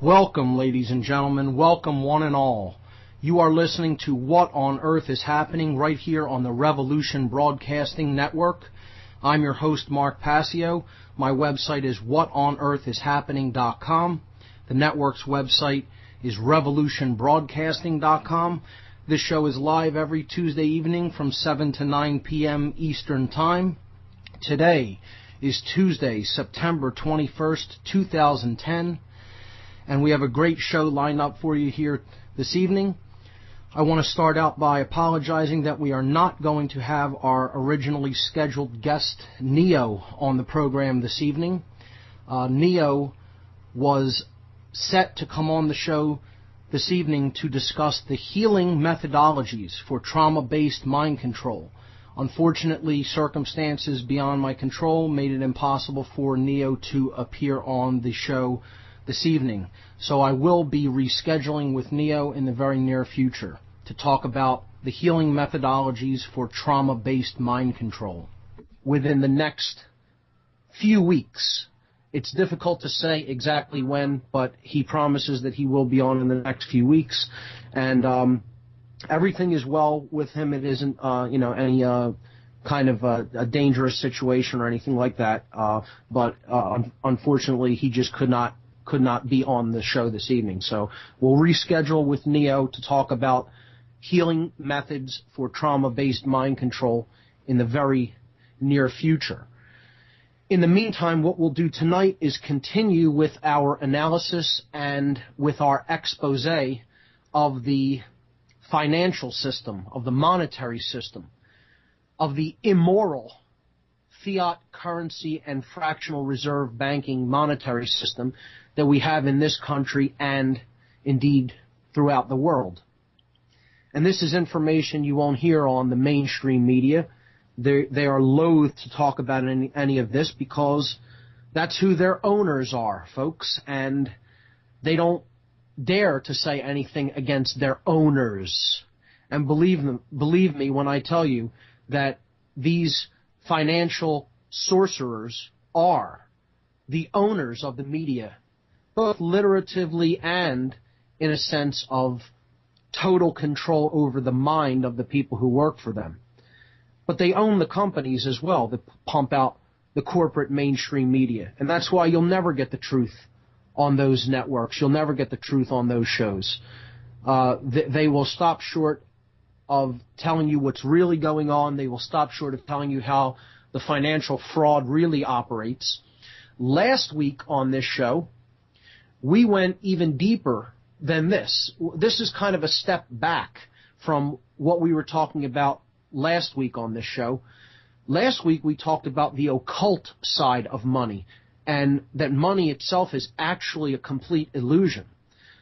Welcome, ladies and gentlemen. Welcome, one and all. You are listening to What on Earth is Happening right here on the Revolution Broadcasting Network. I'm your host, Mark Passio. My website is whatonearthishappening.com. The network's website is revolutionbroadcasting.com. This show is live every Tuesday evening from 7 to 9 p.m. Eastern Time. Today is Tuesday, September 21st, 2010. And we have a great show lined up for you here this evening. I want to start out by apologizing that we are not going to have our originally scheduled guest, Neo, on the program this evening. Neo was set to come on the show this evening to discuss the healing methodologies for trauma-based mind control. Unfortunately, circumstances beyond my control made it impossible for Neo to appear on the show this evening. So I will be rescheduling with Neo in the very near future to talk about the healing methodologies for trauma-based mind control within the next few weeks. It's difficult to say exactly when, but he promises that he will be on in the next few weeks. And everything is well with him. It isn't any kind of a dangerous situation or anything like that. But unfortunately, he just could not be on the show this evening. So we'll reschedule with Neo to talk about healing methods for trauma-based mind control in the very near future. In the meantime, what we'll do tonight is continue with our analysis and with our expose of the financial system, of the monetary system, of the immoral fiat currency and fractional reserve banking monetary system that we have in this country and indeed throughout the world. And this is information you won't hear on the mainstream media. They are loath to talk about any of this because that's who their owners are, folks, and they don't dare to say anything against their owners. And believe me when I tell you that these financial sorcerers are the owners of the media, both literatively and in a sense of total control over the mind of the people who work for them. But they own the companies as well that pump out the corporate mainstream media. And that's why you'll never get the truth on those networks. You'll never get the truth on those shows. They will stop short of telling you what's really going on. They will stop short of telling you how the financial fraud really operates. Last week on this show, we went even deeper than this. This is kind of a step back from what we were talking about last week on this show. Last week we talked about the occult side of money and that money itself is actually a complete illusion.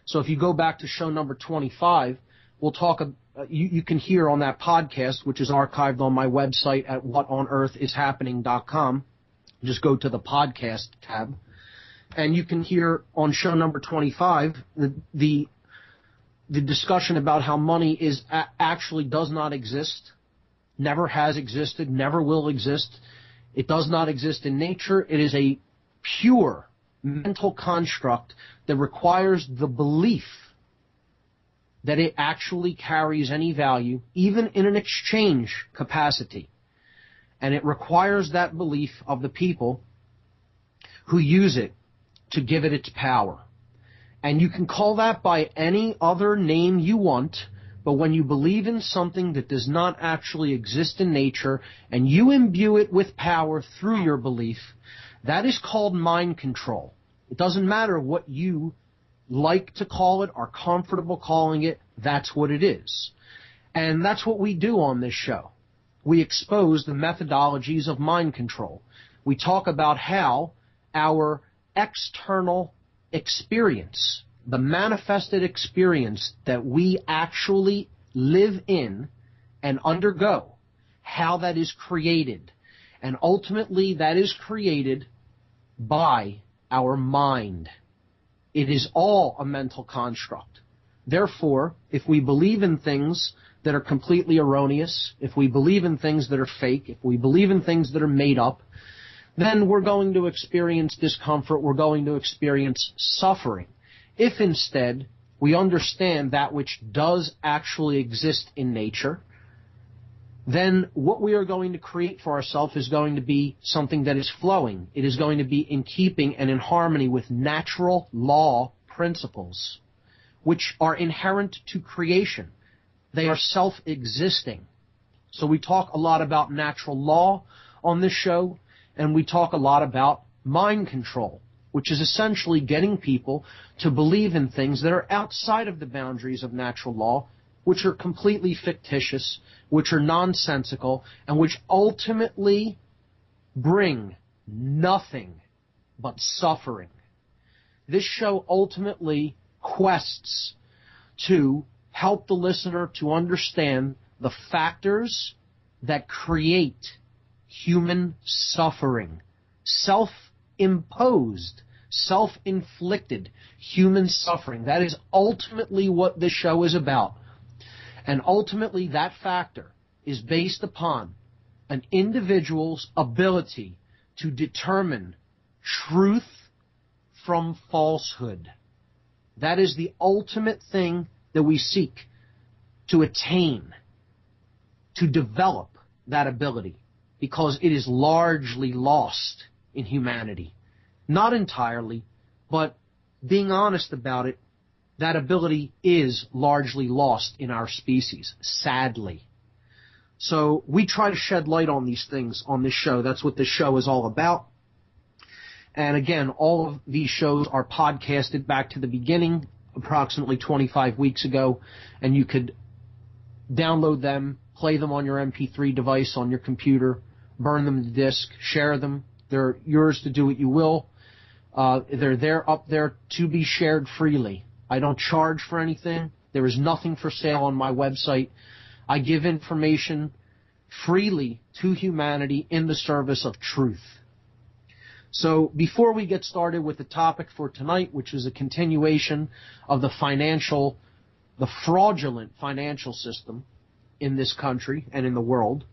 So if you go back to show number 25, we'll talk. You can hear on that podcast, which is archived on my website at whatonearthishappening.com. Just go to the podcast tab, and you can hear on show number 25 the discussion about how money is actually does not exist. Never has existed, never will exist. It does not exist in nature. It is a pure mental construct that requires the belief that it actually carries any value, even in an exchange capacity. And it requires that belief of the people who use it to give it its power. And you can call that by any other name you want, but when you believe in something that does not actually exist in nature and you imbue it with power through your belief, that is called mind control. It doesn't matter what you like to call it, are comfortable calling it, that's what it is. And that's what we do on this show. We expose the methodologies of mind control. We talk about how our external experience, the manifested experience that we actually live in and undergo, how that is created. And ultimately that is created by our mind. It is all a mental construct. Therefore, if we believe in things that are completely erroneous, if we believe in things that are fake, if we believe in things that are made up, then we're going to experience discomfort, we're going to experience suffering. If instead we understand that which does actually exist in nature, then what we are going to create for ourselves is going to be something that is flowing. It is going to be in keeping and in harmony with natural law principles, which are inherent to creation. They are self-existing. So we talk a lot about natural law on this show, and we talk a lot about mind control, which is essentially getting people to believe in things that are outside of the boundaries of natural law, which are completely fictitious, which are nonsensical, and which ultimately bring nothing but suffering. This show ultimately quests to help the listener to understand the factors that create human suffering, self-imposed, self-inflicted human suffering. That is ultimately what this show is about. And ultimately that factor is based upon an individual's ability to determine truth from falsehood. That is the ultimate thing that we seek to attain, to develop that ability, because it is largely lost in humanity. Not entirely, but being honest about it, that ability is largely lost in our species, sadly. So we try to shed light on these things on this show. That's what this show is all about. And again, all of these shows are podcasted back to the beginning, approximately 25 weeks ago, and you could download them, play them on your MP3 device on your computer, burn them to disk, share them. They're yours to do what you will. They're there up there to be shared freely. I don't charge for anything. There is nothing for sale on my website. I give information freely to humanity in the service of truth. So before we get started with the topic for tonight, which is a continuation of the fraudulent financial system in this country and in the world,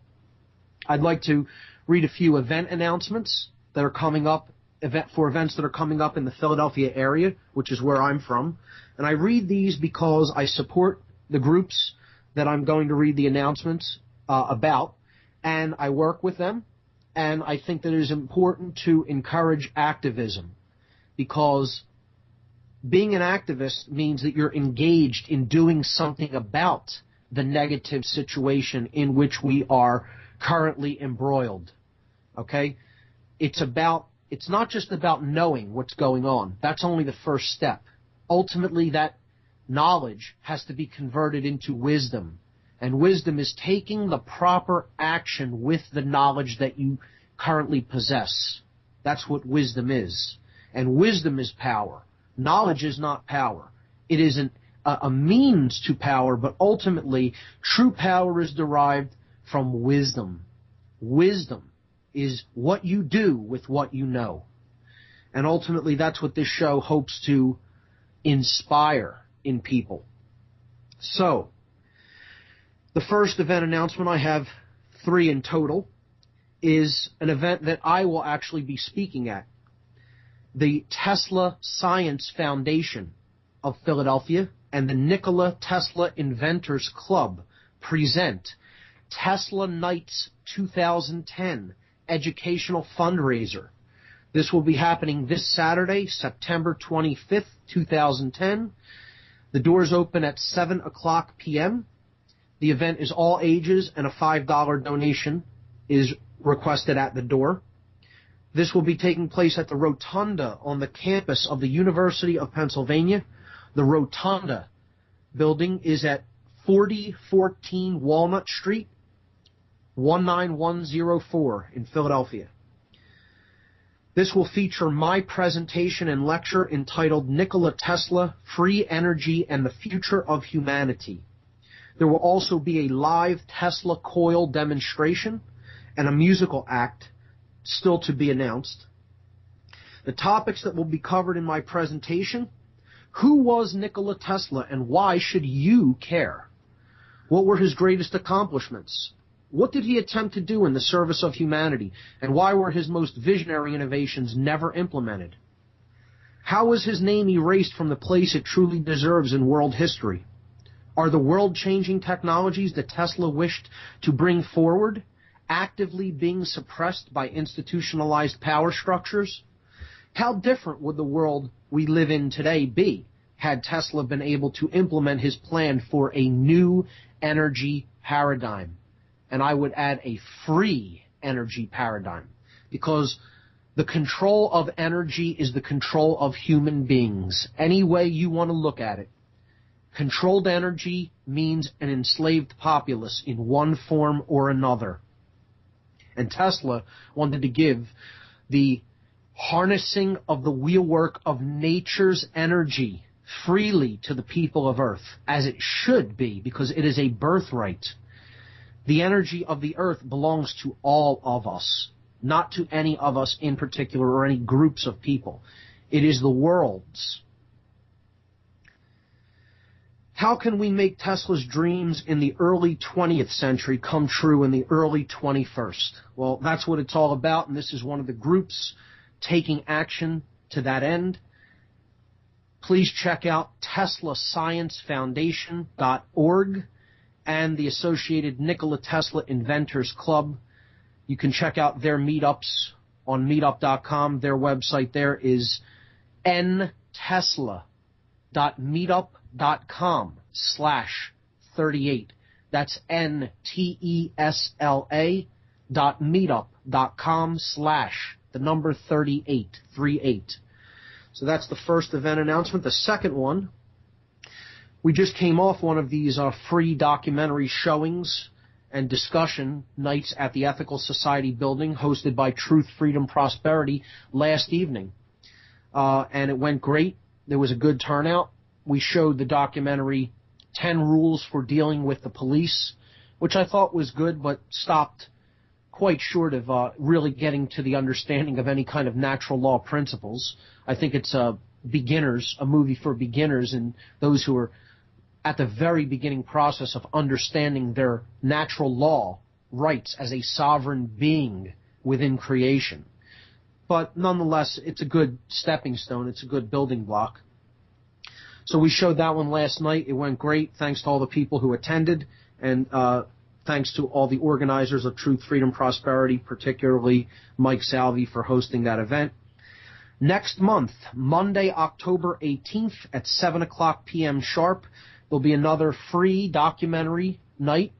I'd like to read a few event announcements that are coming up, events that are coming up in the Philadelphia area, which is where I'm from. And I read these because I support the groups that I'm going to read the announcements about, and I work with them. And I think that it is important to encourage activism, because being an activist means that you're engaged in doing something about the negative situation in which we are currently embroiled. Okay? It's not just about knowing what's going on. That's only the first step. Ultimately, that knowledge has to be converted into wisdom. And wisdom is taking the proper action with the knowledge that you currently possess. That's what wisdom is. And wisdom is power. Knowledge is not power. It is a means to power, but ultimately, true power is derived from wisdom. Wisdom is what you do with what you know. And ultimately, that's what this show hopes to inspire in people. So, the first event announcement, I have 3 in total, is an event that I will actually be speaking at. The Tesla Science Foundation of Philadelphia and the Nikola Tesla Inventors Club present Tesla Nights 2010 Educational Fundraiser. This will be happening this Saturday, September 25th, 2010. The doors open at 7 o'clock p.m. The event is all ages, and a $5 donation is requested at the door. This will be taking place at the Rotunda on the campus of the University of Pennsylvania. The Rotunda building is at 4014 Walnut Street, 19104 in Philadelphia. This will feature my presentation and lecture entitled Nikola Tesla, Free Energy and the Future of Humanity. There will also be a live Tesla coil demonstration and a musical act still to be announced. The topics that will be covered in my presentation: who was Nikola Tesla and why should you care? What were his greatest accomplishments? What did he attempt to do in the service of humanity, and why were his most visionary innovations never implemented? How was his name erased from the place it truly deserves in world history? Are the world-changing technologies that Tesla wished to bring forward actively being suppressed by institutionalized power structures? How different would the world we live in today be had Tesla been able to implement his plan for a new energy paradigm? And I would add a free energy paradigm, because the control of energy is the control of human beings. Any way you want to look at it. Controlled energy means an enslaved populace in one form or another. And Tesla wanted to give the harnessing of the wheelwork of nature's energy freely to the people of Earth, as it should be, because it is a birthright. The energy of the Earth belongs to all of us, not to any of us in particular or any groups of people. It is the world's. How can we make Tesla's dreams in the early 20th century come true in the early 21st? Well, that's what it's all about, and this is one of the groups taking action to that end. Please check out TeslaScienceFoundation.org and the associated Nikola Tesla Inventors Club. You can check out their meetups on meetup.com. Their website there is ntesla.meetup.com/38. That's NTESLA.meetup.com/38. So that's the first event announcement. The second one, we just came off one of these free documentary showings and discussion nights at the Ethical Society building hosted by Truth, Freedom, Prosperity last evening. And it went great. There was a good turnout. We showed the documentary 10 Rules for Dealing with the Police, which I thought was good, but stopped quite short of really getting to the understanding of any kind of natural law principles. I think it's a movie for beginners and those who are at the very beginning process of understanding their natural law rights as a sovereign being within creation. But nonetheless, it's a good stepping stone. It's a good building block. So we showed that one last night. It went great. Thanks to all the people who attended, and thanks to all the organizers of Truth, Freedom, Prosperity, particularly Mike Salvi for hosting that event. Next month, Monday, October 18th at 7 o'clock p.m. sharp, there'll be another free documentary night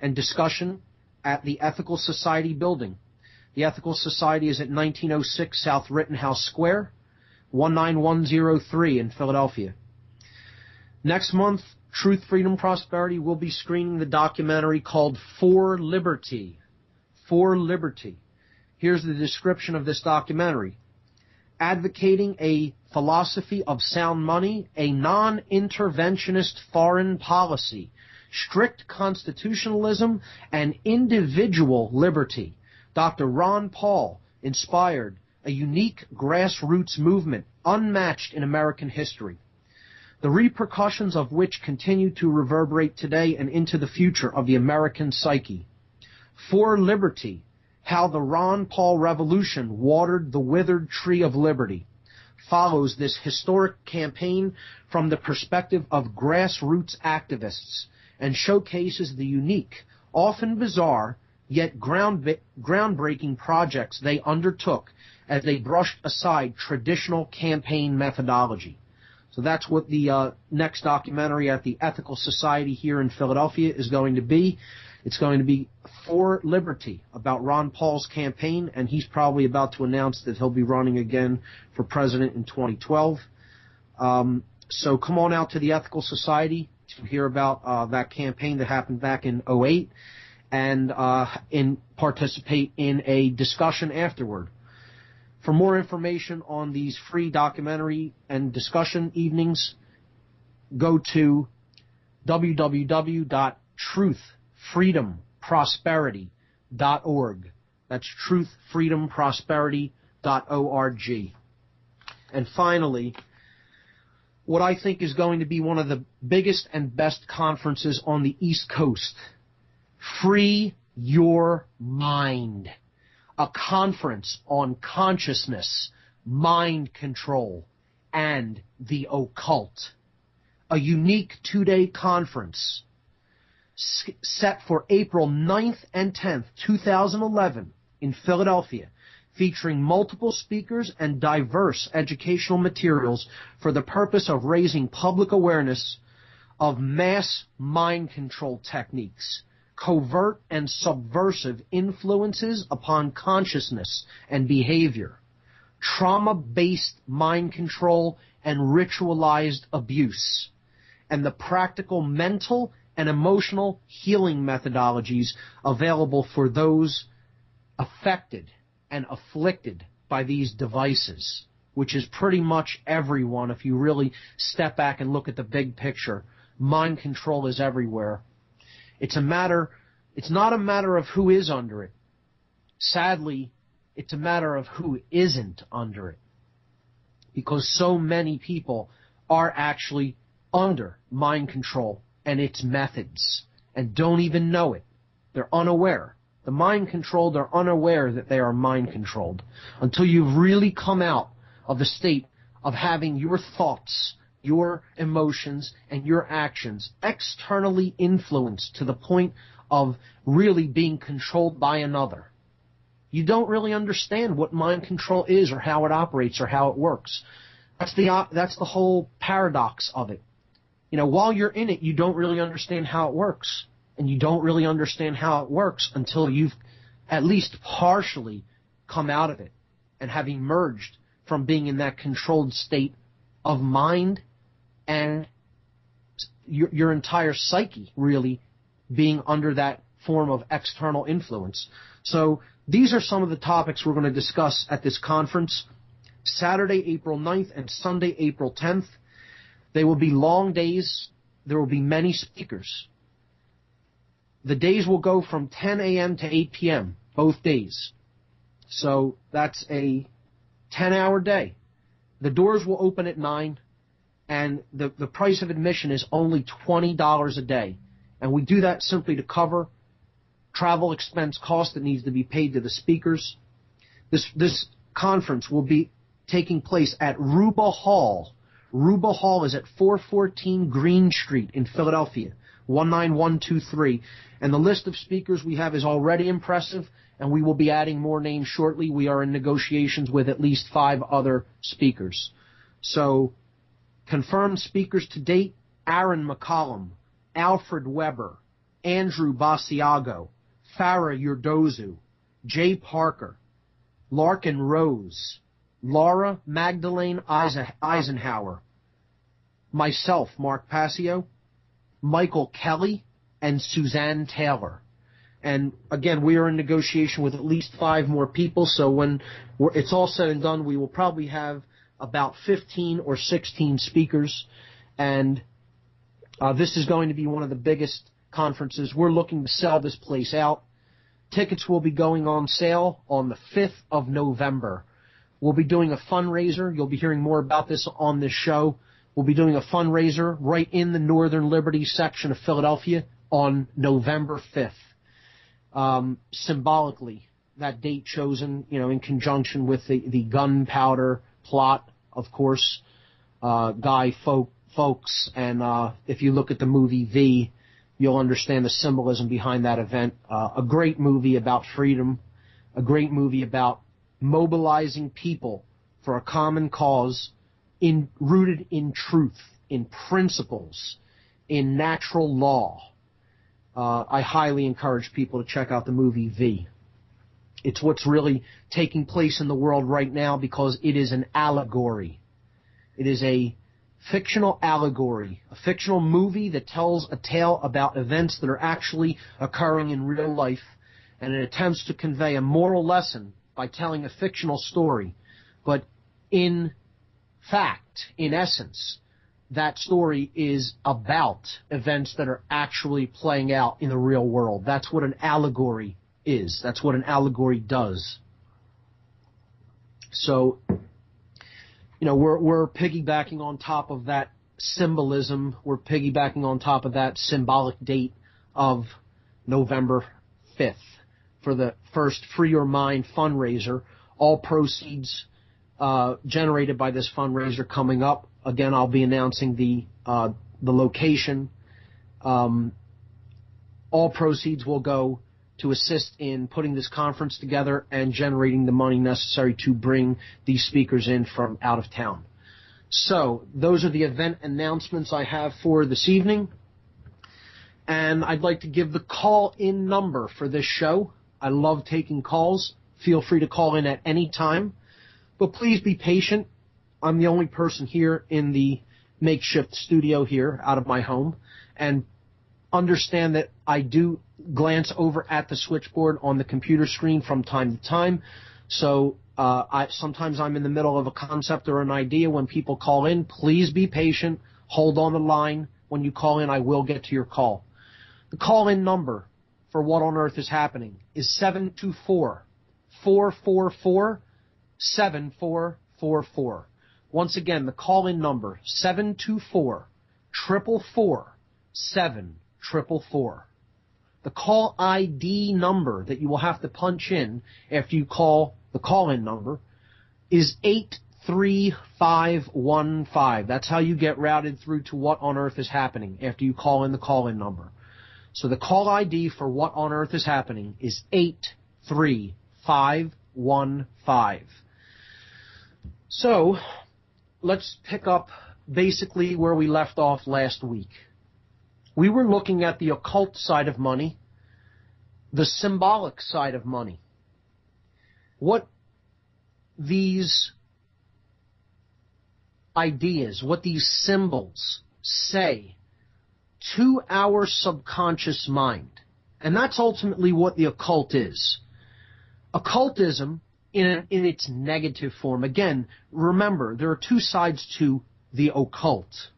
and discussion at the Ethical Society building. The Ethical Society is at 1906 South Rittenhouse Square, 19103 in Philadelphia. Next month, Truth, Freedom, Prosperity will be screening the documentary called For Liberty. For Liberty. Here's the description of this documentary. Advocating a philosophy of sound money, a non-interventionist foreign policy, strict constitutionalism, and individual liberty. Dr. Ron Paul inspired a unique grassroots movement unmatched in American history, the repercussions of which continue to reverberate today and into the future of the American psyche. For Liberty, how the Ron Paul Revolution watered the withered tree of liberty, follows this historic campaign from the perspective of grassroots activists and showcases the unique, often bizarre, yet groundbreaking projects they undertook as they brushed aside traditional campaign methodology. So that's what the next documentary at the Ethical Society here in Philadelphia is going to be. It's going to be For Liberty, about Ron Paul's campaign, and he's probably about to announce that he'll be running again for president in 2012. So come on out to the Ethical Society to hear about that campaign that happened back in 2008 and participate in a discussion afterward. For more information on these free documentary and discussion evenings, go to www.truthfreedomprosperity.org. That's truthfreedomprosperity.org. And finally, what I think is going to be one of the biggest and best conferences on the East Coast, Free Your Mind. A conference on consciousness, mind control, and the occult. A unique 2-day conference set for April 9th and 10th, 2011 in Philadelphia, featuring multiple speakers and diverse educational materials for the purpose of raising public awareness of mass mind control techniques, covert and subversive influences upon consciousness and behavior, trauma-based mind control and ritualized abuse, and the practical mental and emotional healing methodologies available for those affected and afflicted by these devices, which is pretty much everyone. If you really step back and look at the big picture, mind control is everywhere. It's not a matter of who is under it. Sadly, it's a matter of who isn't under it, because so many people are actually under mind control and its methods and don't even know it. They're unaware. The mind controlled are unaware that they are mind controlled until you've really come out of the state of having your thoughts, your emotions, and your actions externally influenced to the point of really being controlled by another. You don't really understand what mind control is or how it operates or how it works. That's the whole paradox of it. You know, while you're in it, you don't really understand how it works. And you don't really understand how it works until you've at least partially come out of it and have emerged from being in that controlled state of mind and your entire psyche really being under that form of external influence. So these are some of the topics we're going to discuss at this conference, Saturday, April 9th and Sunday, April 10th. They will be long days. There will be many speakers. The days will go from 10 a.m. to 8 p.m., both days. So that's a 10-hour day. The doors will open at 9, and the price of admission is only $20 a day. And we do that simply to cover travel expense cost that needs to be paid to the speakers. This conference will be taking place at Ruba Hall. Ruba Hall is at 414 Green Street in Philadelphia, 19123. And the list of speakers we have is already impressive, and we will be adding more names shortly. We are in negotiations with at least 5 other speakers. So, confirmed speakers to date: Aaron McCollum, Alfred Weber, Andrew Basiago, Farah Yurdozu, Jay Parker, Larkin Rose, Laura Magdalene Eisenhower, myself, Mark Passio, Michael Kelly, and Suzanne Taylor. And again, we are in negotiation with at least 5 more people, so when it's all said and done, we will probably have about 15 or 16 speakers, and this is going to be one of the biggest conferences. We're looking to sell this place out. Tickets will be going on sale on the 5th of November. We'll be doing a fundraiser. You'll be hearing more about this on this show. We'll be doing a fundraiser right in the Northern Liberty section of Philadelphia on November 5th. Symbolically, that date chosen, in conjunction with the gunpowder plot, of course, Guy Fawkes. And if you look at the movie V, you'll understand the symbolism behind that event. A great movie about freedom, a great movie about mobilizing people for a common cause, rooted in truth, in principles, in natural law. I highly encourage people to check out the movie V. It's what's really taking place in the world right now because it is an allegory. It is a fictional allegory, a fictional movie that tells a tale about events that are actually occurring in real life, and it attempts to convey a moral lesson by telling a fictional story. But in fact, in essence, that story is about events that are actually playing out in the real world. That's what an allegory is. That's what an allegory does. So, we're piggybacking on top of that symbolism. We're piggybacking on top of that symbolic date of November 5th for the first Free Your Mind fundraiser. All proceeds generated by this fundraiser coming up. Again, I'll be announcing the location. All proceeds will go to assist in putting this conference together and generating the money necessary to bring these speakers in from out of town. So those are the event announcements I have for this evening. And I'd like to give the call-in number for this show. I love taking calls. Feel free to call in at any time. But please be patient. I'm the only person here in the makeshift studio here out of my home. And understand that I do glance over at the switchboard on the computer screen from time to time. So sometimes I'm in the middle of a concept or an idea when people call in. Please be patient. Hold on the line. When you call in, I will get to your call. The call-in number for What on Earth is Happening is 724-444-7444. Once again, the call-in number, 724-444-7444. The call ID number that you will have to punch in after you call the call-in number is 83515. That's how you get routed through to What on Earth is Happening after you call in the call-in number. So the call ID for What on Earth is Happening is 83515. So let's pick up basically where we left off last week. We were looking at the occult side of money, the symbolic side of money. What these ideas, what these symbols say to our subconscious mind. And that's ultimately what the occult is. Occultism in its negative form. Again, remember, there are two sides to the occult.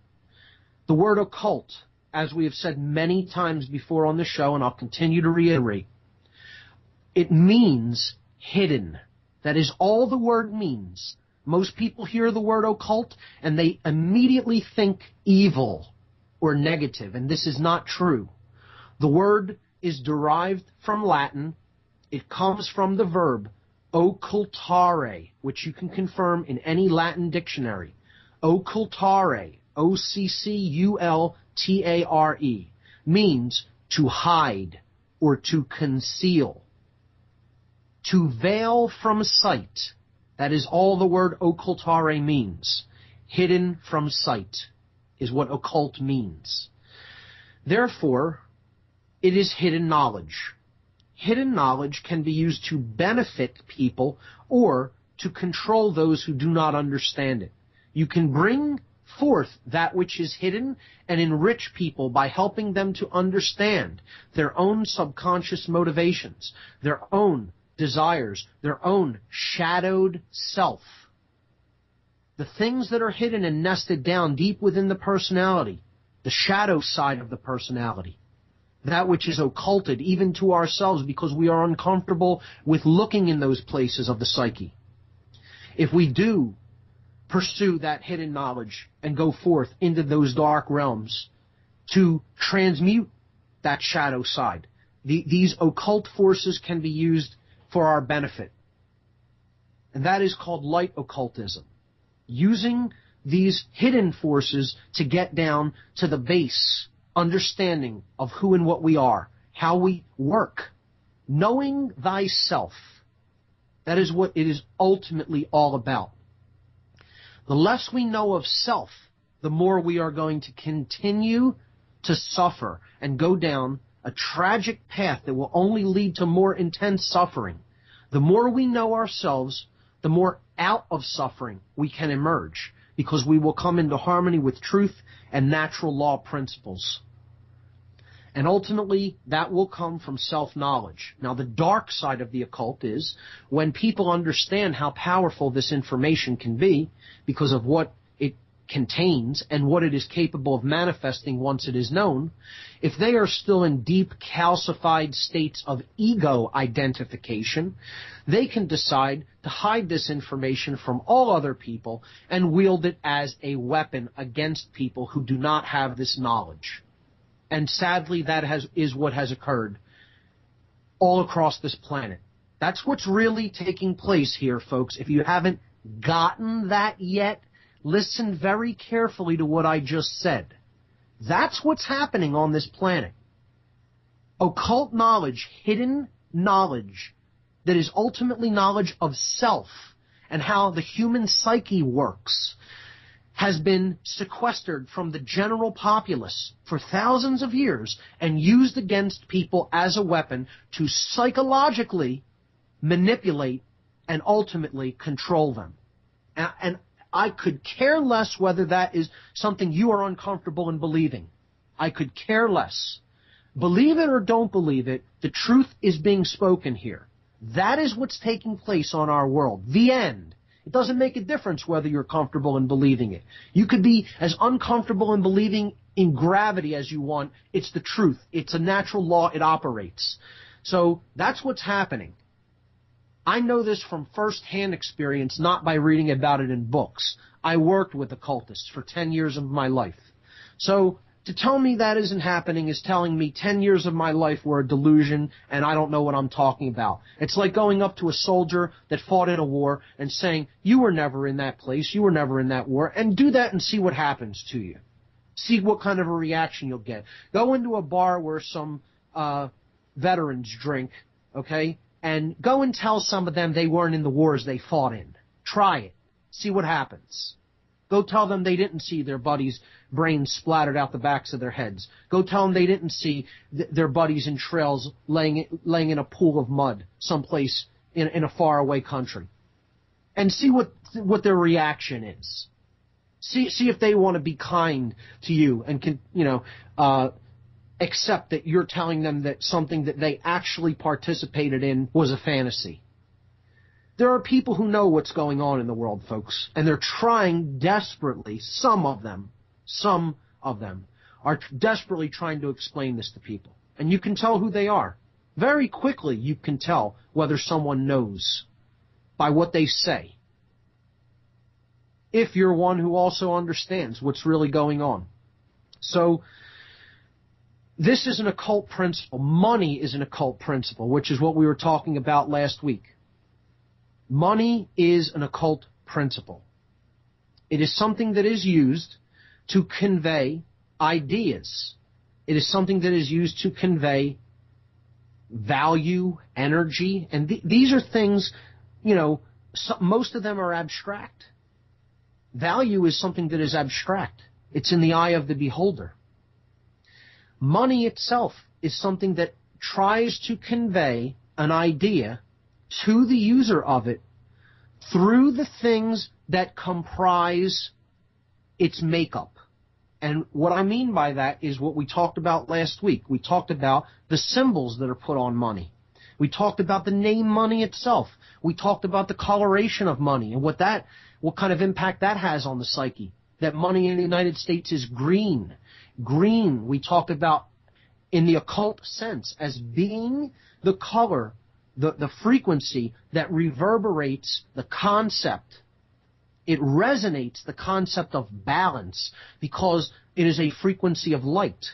The word occult, as we have said many times before on the show, and I'll continue to reiterate, it means hidden. That is all the word means. Most people hear the word occult and they immediately think evil or negative, and this is not true. The word is derived from Latin. It comes from the verb occultare, which you can confirm in any Latin dictionary. Occultare, O-C-C-U-L-T-A-R-E, means to hide or to conceal. To veil from sight. That is all the word occultare means. Hidden from sight is what occult means. Therefore, it is hidden knowledge. Hidden knowledge can be used to benefit people or to control those who do not understand it. You can bring forth that which is hidden and enrich people by helping them to understand their own subconscious motivations, their own desires, their own shadowed self. The things that are hidden and nested down deep within the personality, the shadow side of the personality, that which is occulted even to ourselves because we are uncomfortable with looking in those places of the psyche. If we do pursue that hidden knowledge and go forth into those dark realms to transmute that shadow side, these occult forces can be used for our benefit. And that is called light occultism. Using these hidden forces to get down to the base understanding of who and what we are, how we work. Knowing thyself. That is what it is ultimately all about. The less we know of self, the more we are going to continue to suffer and go down a tragic path that will only lead to more intense suffering. The more we know ourselves, the more out of suffering we can emerge, because we will come into harmony with truth and natural law principles. And ultimately, that will come from self-knowledge. Now, the dark side of the occult is when people understand how powerful this information can be because of what it contains and what it is capable of manifesting once it is known, if they are still in deep calcified states of ego identification, they can decide to hide this information from all other people and wield it as a weapon against people who do not have this knowledge. And sadly, that is what has occurred all across this planet. That's what's really taking place here, folks, if you haven't gotten that yet, listen very carefully to what I just said. That's what's happening on this planet. Occult knowledge, hidden knowledge, that is ultimately knowledge of self and how the human psyche works, has been sequestered from the general populace for thousands of years and used against people as a weapon to psychologically manipulate and ultimately control them. And I could care less whether that is something you are uncomfortable in believing. I could care less. Believe it or don't believe it, the truth is being spoken here. That is what's taking place on our world. The end. It doesn't make a difference whether you're comfortable in believing it. You could be as uncomfortable in believing in gravity as you want. It's the truth. It's a natural law. It operates. So that's what's happening. I know this from first-hand experience, not by reading about it in books. I worked with occultists for 10 years of my life. So to tell me that isn't happening is telling me 10 years of my life were a delusion and I don't know what I'm talking about. It's like going up to a soldier that fought in a war and saying, you were never in that place, you were never in that war, and do that and see what happens to you. See what kind of a reaction you'll get. Go into a bar where some veterans drink, okay, and go and tell some of them they weren't in the wars they fought in. Try it. See what happens. Go tell them they didn't see their buddies' brains splattered out the backs of their heads. Go tell them they didn't see their buddies in trails laying in a pool of mud someplace in a faraway country. And see what their reaction is. See if they want to be kind to you and can, accept that you're telling them that something that they actually participated in was a fantasy. There are people who know what's going on in the world, folks, and they're trying desperately, some of them are desperately trying to explain this to people. And you can tell who they are. Very quickly you can tell whether someone knows by what they say. If you're one who also understands what's really going on. So, this is an occult principle. Money is an occult principle, which is what we were talking about last week. Money is an occult principle. It is something that is used to convey ideas. It is something that is used to convey value, energy, and these are things, most of them are abstract. Value is something that is abstract. It's in the eye of the beholder. Money itself is something that tries to convey an idea to the user of it through the things that comprise its makeup. And what I mean by that is what we talked about last week. We talked about the symbols that are put on money. We talked about the name money itself. We talked about the coloration of money and what kind of impact that has on the psyche. That money in the United States is green. Green, we talked about in the occult sense as being the color, the frequency that reverberates the concept. It resonates the concept of balance because it is a frequency of light.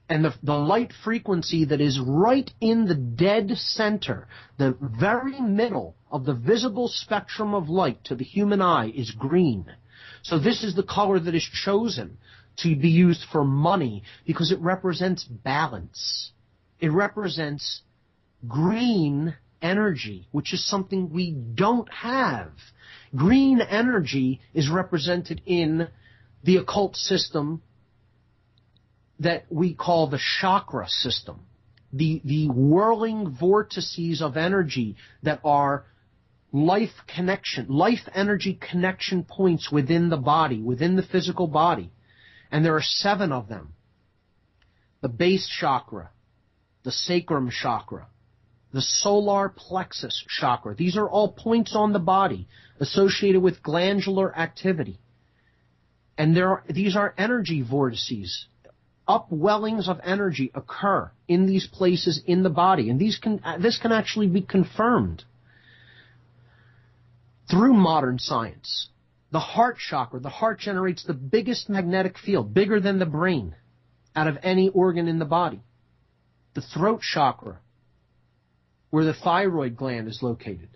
And the light frequency that is right in the dead center, the very middle of the visible spectrum of light to the human eye is green. So this is the color that is chosen to be used for money because it represents balance. It represents green energy, which is something we don't have. Green energy is represented in the occult system that we call the chakra system. The whirling vortices of energy that are life energy connection points within the body, within the physical body. And there are 7 of them. The base chakra, the sacrum chakra, the solar plexus chakra. These are all points on the body associated with glandular activity. And these are energy vortices. Upwellings of energy occur in these places in the body. And this can actually be confirmed through modern science. The heart chakra, the heart generates the biggest magnetic field, bigger than the brain, out of any organ in the body. The throat chakra, where the thyroid gland is located.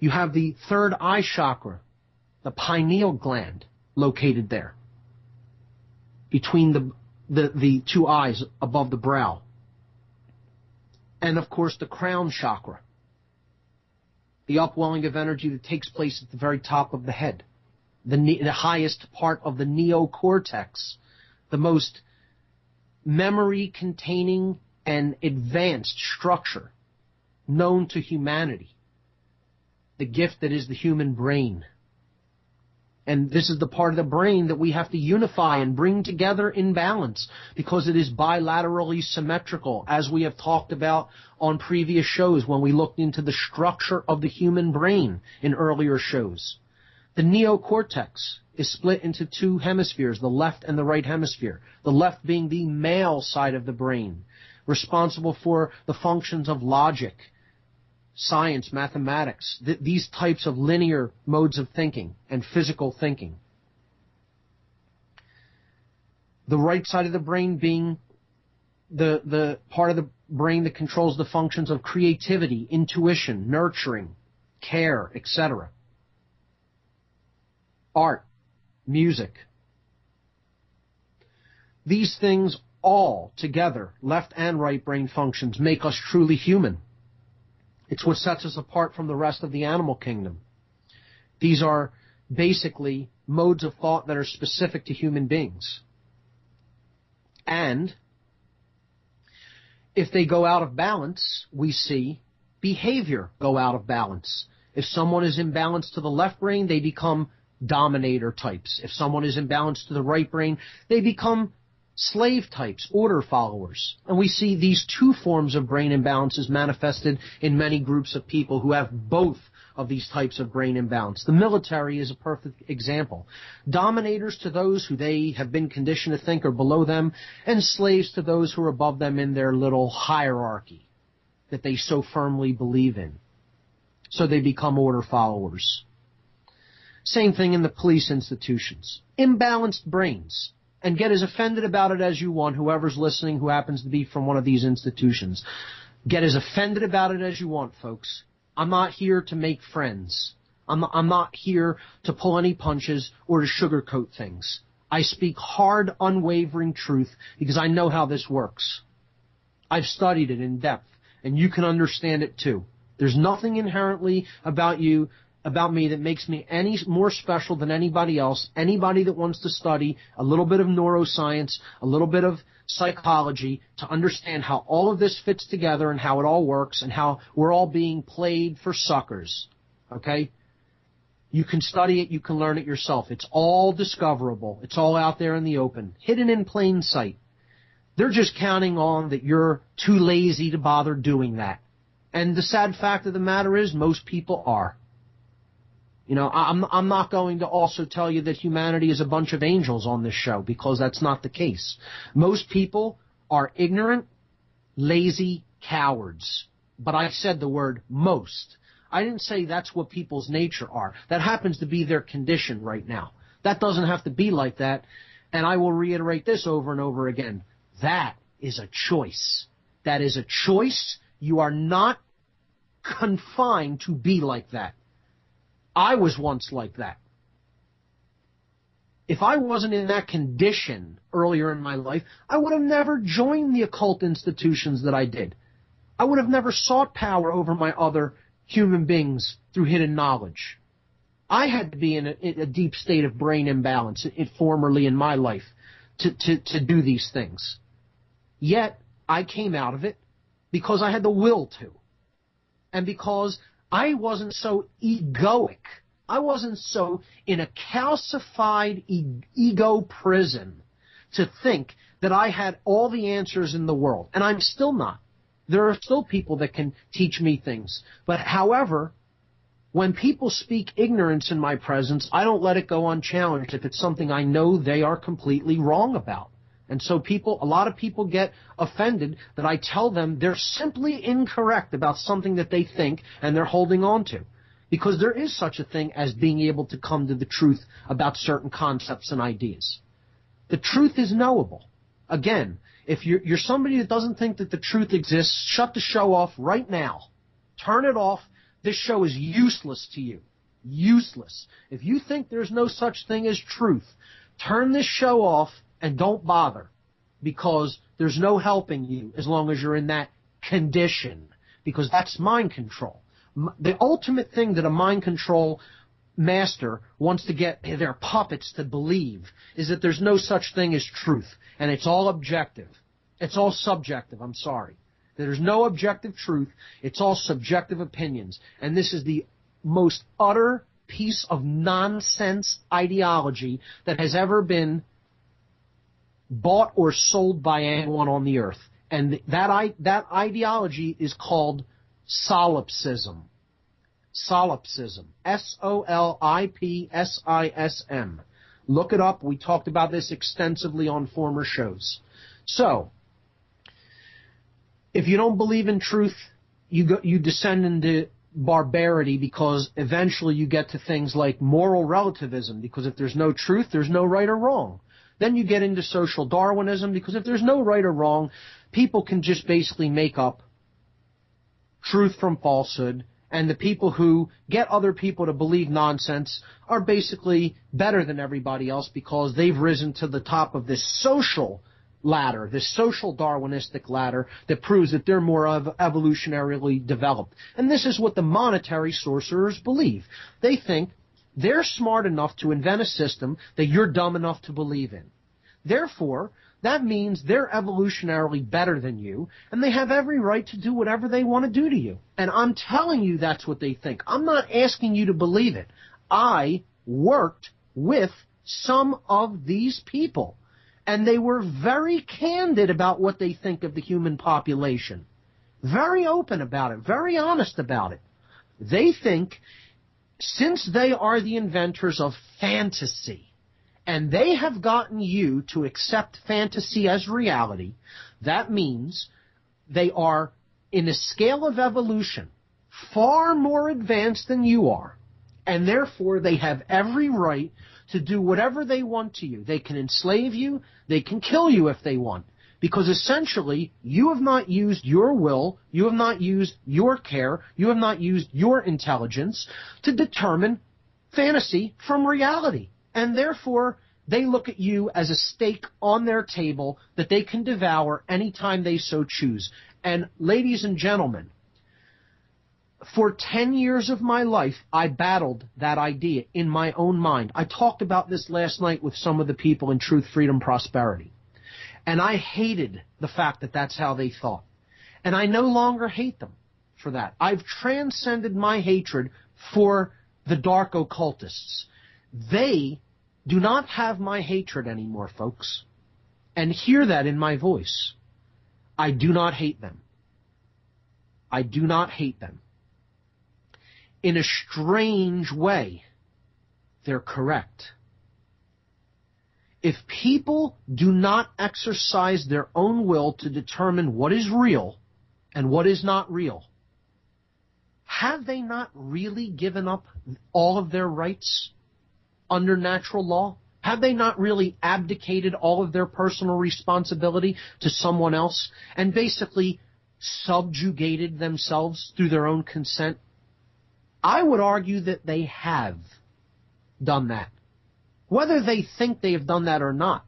You have the third eye chakra, the pineal gland, located there, between the two eyes above the brow. And, of course, the crown chakra, the upwelling of energy that takes place at the very top of the head, the highest part of the neocortex, the most memory-containing and advanced structure known to humanity, the gift that is the human brain. And this is the part of the brain that we have to unify and bring together in balance, because it is bilaterally symmetrical, as we have talked about on previous shows when we looked into the structure of the human brain in earlier shows. The neocortex is split into two hemispheres, the left and the right hemisphere. The left being the male side of the brain, responsible for the functions of logic, science, mathematics, these types of linear modes of thinking and physical thinking. The right side of the brain being the part of the brain that controls the functions of creativity, intuition, nurturing, care, etc. Art, music. These things all together, left and right brain functions, make us truly human. It's what sets us apart from the rest of the animal kingdom. These are basically modes of thought that are specific to human beings. And if they go out of balance, we see behavior go out of balance. If someone is imbalanced to the left brain, they become dominator types. If someone is imbalanced to the right brain, they become slave types, order followers. And we see these two forms of brain imbalances manifested in many groups of people who have both of these types of brain imbalance. The military is a perfect example. Dominators to those who they have been conditioned to think are below them, and slaves to those who are above them in their little hierarchy that they so firmly believe in. So they become order followers. Same thing in the police institutions. Imbalanced brains. And get as offended about it as you want, whoever's listening who happens to be from one of these institutions. Get as offended about it as you want, folks. I'm not here to make friends. I'm not here to pull any punches or to sugarcoat things. I speak hard, unwavering truth because I know how this works. I've studied it in depth, and you can understand it too. There's nothing inherently about me that makes me any more special than anybody else. Anybody that wants to study a little bit of neuroscience, a little bit of psychology, to understand how all of this fits together and how it all works and how we're all being played for suckers. Okay? You can study it, you can learn it yourself. It's all discoverable. It's all out there in the open, hidden in plain sight. They're just counting on that you're too lazy to bother doing that. And the sad fact of the matter is most people are. You know, I'm not going to also tell you that humanity is a bunch of angels on this show, because that's not the case. Most people are ignorant, lazy cowards. But I said the word most. I didn't say that's what people's nature are. That happens to be their condition right now. That doesn't have to be like that. And I will reiterate this over and over again. That is a choice. That is a choice. You are not confined to be like that. I was once like that. If I wasn't in that condition earlier in my life, I would have never joined the occult institutions that I did. I would have never sought power over my other human beings through hidden knowledge. I had to be in a deep state of brain imbalance formerly in my life to do these things. Yet, I came out of it because I had the will to. And because I wasn't so egoic. I wasn't so in a calcified ego prison to think that I had all the answers in the world. And I'm still not. There are still people that can teach me things. But however, when people speak ignorance in my presence, I don't let it go unchallenged if it's something I know they are completely wrong about. And so a lot of people get offended that I tell them they're simply incorrect about something that they think and they're holding on to. Because there is such a thing as being able to come to the truth about certain concepts and ideas. The truth is knowable. Again, if you're somebody that doesn't think that the truth exists, shut the show off right now. Turn it off. This show is useless to you. Useless. If you think there's no such thing as truth, turn this show off and don't bother, because there's no helping you as long as you're in that condition, because that's mind control. The ultimate thing that a mind control master wants to get their puppets to believe is that there's no such thing as truth, and it's all objective. It's all subjective, I'm sorry. There's no objective truth. It's all subjective opinions. And this is the most utter piece of nonsense ideology that has ever been bought or sold by anyone on the earth. And that ideology is called solipsism. Solipsism. S-O-L-I-P-S-I-S-M. Look it up. We talked about this extensively on former shows. So, if you don't believe in truth, you descend into barbarity, because eventually you get to things like moral relativism, because if there's no truth, there's no right or wrong. Then you get into social Darwinism, because if there's no right or wrong, people can just basically make up truth from falsehood, and the people who get other people to believe nonsense are basically better than everybody else because they've risen to the top of this social ladder, this social Darwinistic ladder that proves that they're more evolutionarily developed. And this is what the monetary sorcerers believe. They think they're smart enough to invent a system that you're dumb enough to believe in. Therefore, that means they're evolutionarily better than you, and they have every right to do whatever they want to do to you. And I'm telling you that's what they think. I'm not asking you to believe it. I worked with some of these people, and they were very candid about what they think of the human population. Very open about it, very honest about it. They think, since they are the inventors of fantasy, and they have gotten you to accept fantasy as reality, that means they are, in a scale of evolution, far more advanced than you are, and therefore they have every right to do whatever they want to you. They can enslave you, they can kill you if they want, because essentially you have not used your will, you have not used your care, you have not used your intelligence to determine fantasy from reality. And therefore, they look at you as a steak on their table that they can devour anytime they so choose. And ladies and gentlemen, for 10 years of my life, I battled that idea in my own mind. I talked about this last night with some of the people in Truth, Freedom, Prosperity. And I hated the fact that that's how they thought. And I no longer hate them for that. I've transcended my hatred for the dark occultists. They do not have my hatred anymore, folks. And hear that in my voice. I do not hate them. I do not hate them. In a strange way, they're correct. If people do not exercise their own will to determine what is real and what is not real, have they not really given up all of their rights under natural law? Have they not really abdicated all of their personal responsibility to someone else and basically subjugated themselves through their own consent? I would argue that they have done that. Whether they think they have done that or not,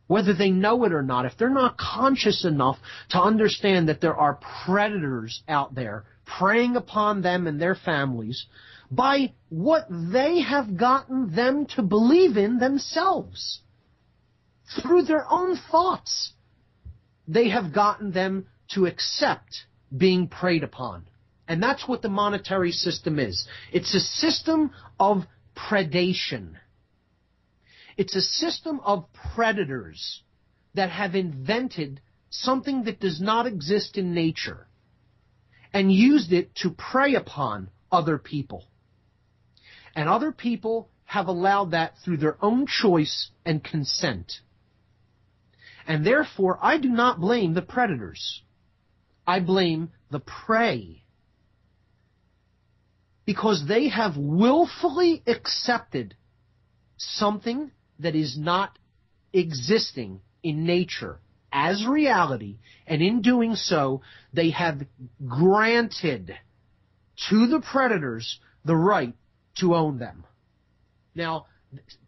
whether they know it or not, if they're not conscious enough to understand that there are predators out there preying upon them and their families by what they have gotten them to believe in themselves, through their own thoughts, they have gotten them to accept being preyed upon. And that's what the monetary system is. It's a system of predation. It's a system of predators that have invented something that does not exist in nature and used it to prey upon other people. And other people have allowed that through their own choice and consent. And therefore, I do not blame the predators. I blame the prey. Because they have willfully accepted something that is not existing in nature as reality, and in doing so, they have granted to the predators the right to own them. Now,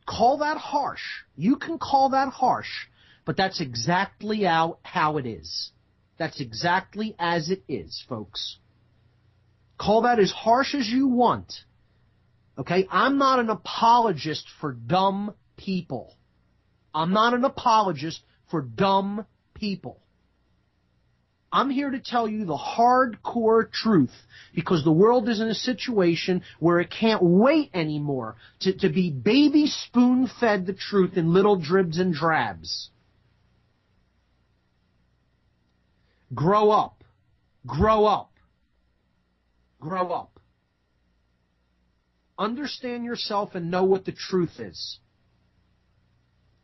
call that harsh. You can call that harsh, but that's exactly how it is. That's exactly as it is, folks. Call that as harsh as you want. Okay? I'm not an apologist for dumb people. I'm not an apologist for dumb people. I'm here to tell you the hardcore truth, because the world is in a situation where it can't wait anymore to be baby spoon-fed the truth in little dribs and drabs. Grow up. Grow up. Grow up. Understand yourself and know what the truth is.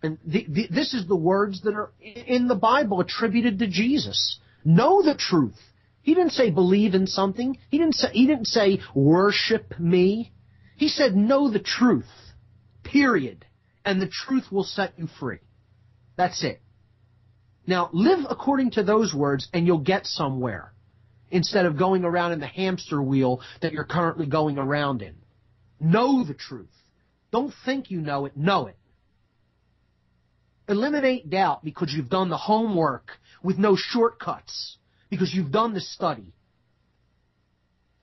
And this is the words that are in the Bible attributed to Jesus. Know the truth. He didn't say believe in something. He didn't say worship me. He said know the truth. Period. And the truth will set you free. That's it. Now, live according to those words and you'll get somewhere, instead of going around in the hamster wheel that you're currently going around in. Know the truth. Don't think you know it. Know it. Eliminate doubt because you've done the homework with no shortcuts, because you've done the study.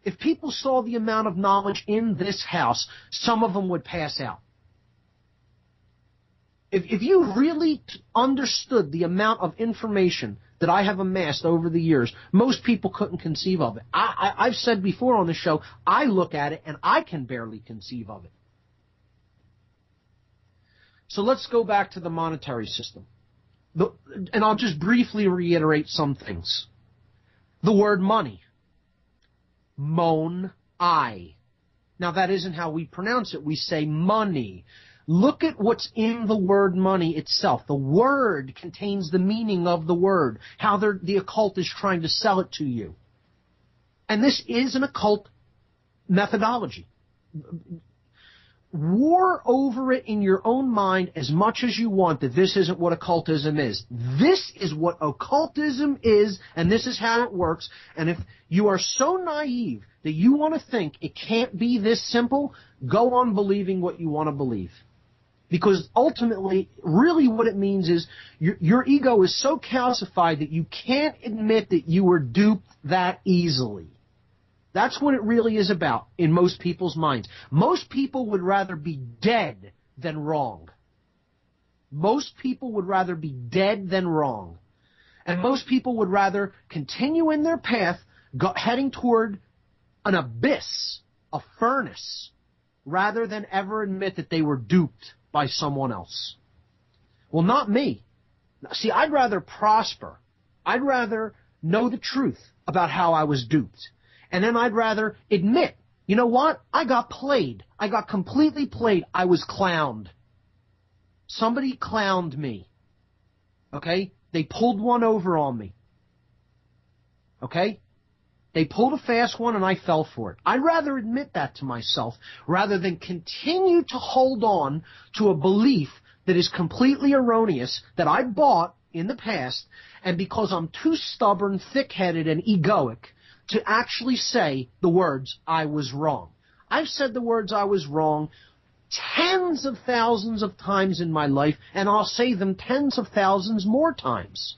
If people saw the amount of knowledge in this house, some of them would pass out. If you really understood the amount of information that I have amassed over the years, most people couldn't conceive of it. I've said before on the show, I look at it and I can barely conceive of it. So let's go back to the monetary system. And I'll just briefly reiterate some things. The word money. Mon-I. Now that isn't how we pronounce it. We say money. Look at what's in the word money itself. The word contains the meaning of the word, how the occult is trying to sell it to you. And this is an occult methodology. War over it in your own mind as much as you want that this isn't what occultism is. This is what occultism is, and this is how it works. And if you are so naive that you want to think it can't be this simple, go on believing what you want to believe. Because ultimately, really what it means is your ego is so calcified that you can't admit that you were duped that easily. That's what it really is about in most people's minds. Most people would rather be dead than wrong. Most people would rather be dead than wrong. And most people would rather continue in their path, heading toward an abyss, a furnace, rather than ever admit that they were duped by someone else. Well, not me. See, I'd rather prosper. I'd rather know the truth about how I was duped. And then I'd rather admit, you know what? I got played. I got completely played. I was clowned. Somebody clowned me. Okay? They pulled one over on me. Okay? They pulled a fast one and I fell for it. I'd rather admit that to myself rather than continue to hold on to a belief that is completely erroneous that I bought in the past, and because I'm too stubborn, thick-headed, and egoic to actually say the words, I was wrong. I've said the words, I was wrong, tens of thousands of times in my life, and I'll say them tens of thousands more times.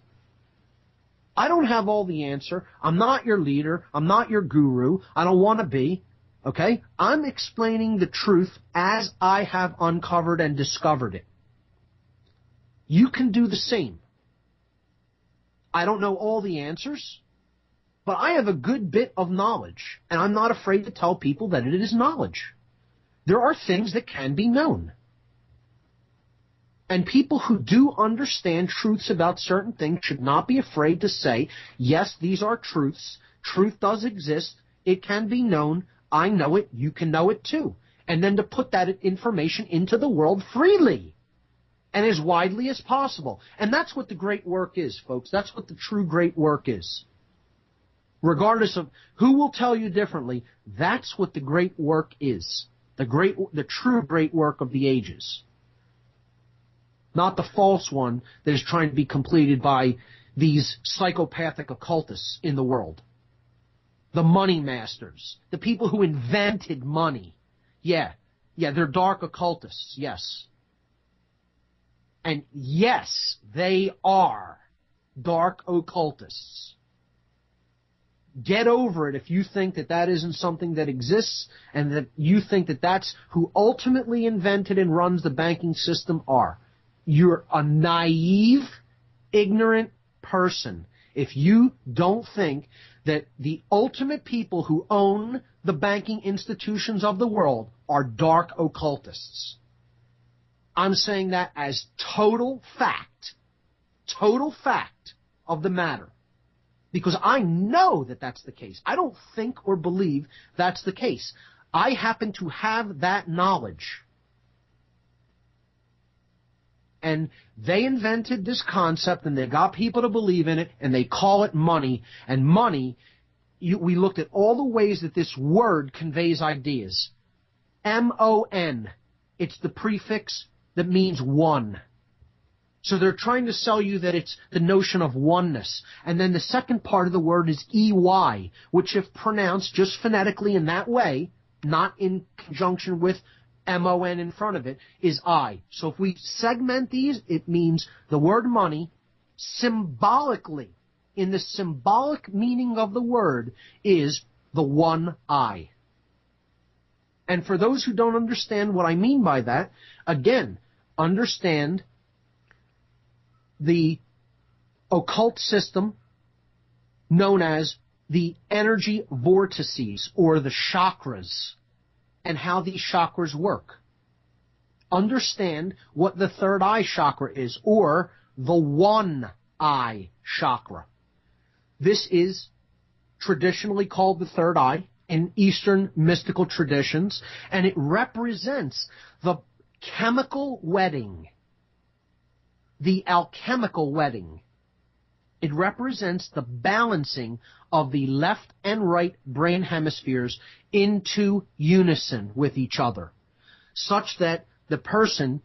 I don't have all the answer. I'm not your leader. I'm not your guru. I don't want to be. Okay? I'm explaining the truth as I have uncovered and discovered it. You can do the same. I don't know all the answers, but I have a good bit of knowledge, and I'm not afraid to tell people that it is knowledge. There are things that can be known. And people who do understand truths about certain things should not be afraid to say, yes, these are truths. Truth does exist. It can be known. I know it. You can know it too. And then to put that information into the world freely and as widely as possible. And that's what the great work is, folks. That's what the true great work is. Regardless of who will tell you differently, that's what the great work is. The true great work of the ages. Not the false one that is trying to be completed by these psychopathic occultists in the world. the money masters, the people who invented money. Yeah, they're dark occultists, yes. And yes, they are dark occultists. Get over it if you think that that isn't something that exists and that you think that that's who ultimately invented and runs the banking system are. You're a naive, ignorant person if you don't think that the ultimate people who own the banking institutions of the world are dark occultists. I'm saying that as total fact of the matter. Because I know that that's the case. I don't think or believe that's the case. I happen to have that knowledge. And they invented this concept, and they got people to believe in it, and they call it money. And money, we looked at all the ways that this word conveys ideas. M-O-N. It's the prefix that means one. So they're trying to sell you that it's the notion of oneness. And then the second part of the word is EY, which if pronounced just phonetically in that way, not in conjunction with M-O-N in front of it, is I. So if we segment these, it means the word money symbolically, in the symbolic meaning of the word, is the one I. And for those who don't understand what I mean by that, again, understand the occult system known as the energy vortices or the chakras and how these chakras work. Understand what the third eye chakra is, or the one eye chakra. This is traditionally called the third eye in Eastern mystical traditions, and it represents the chemical wedding, the alchemical wedding. It represents the balancing of the left and right brain hemispheres into unison with each other, such that the person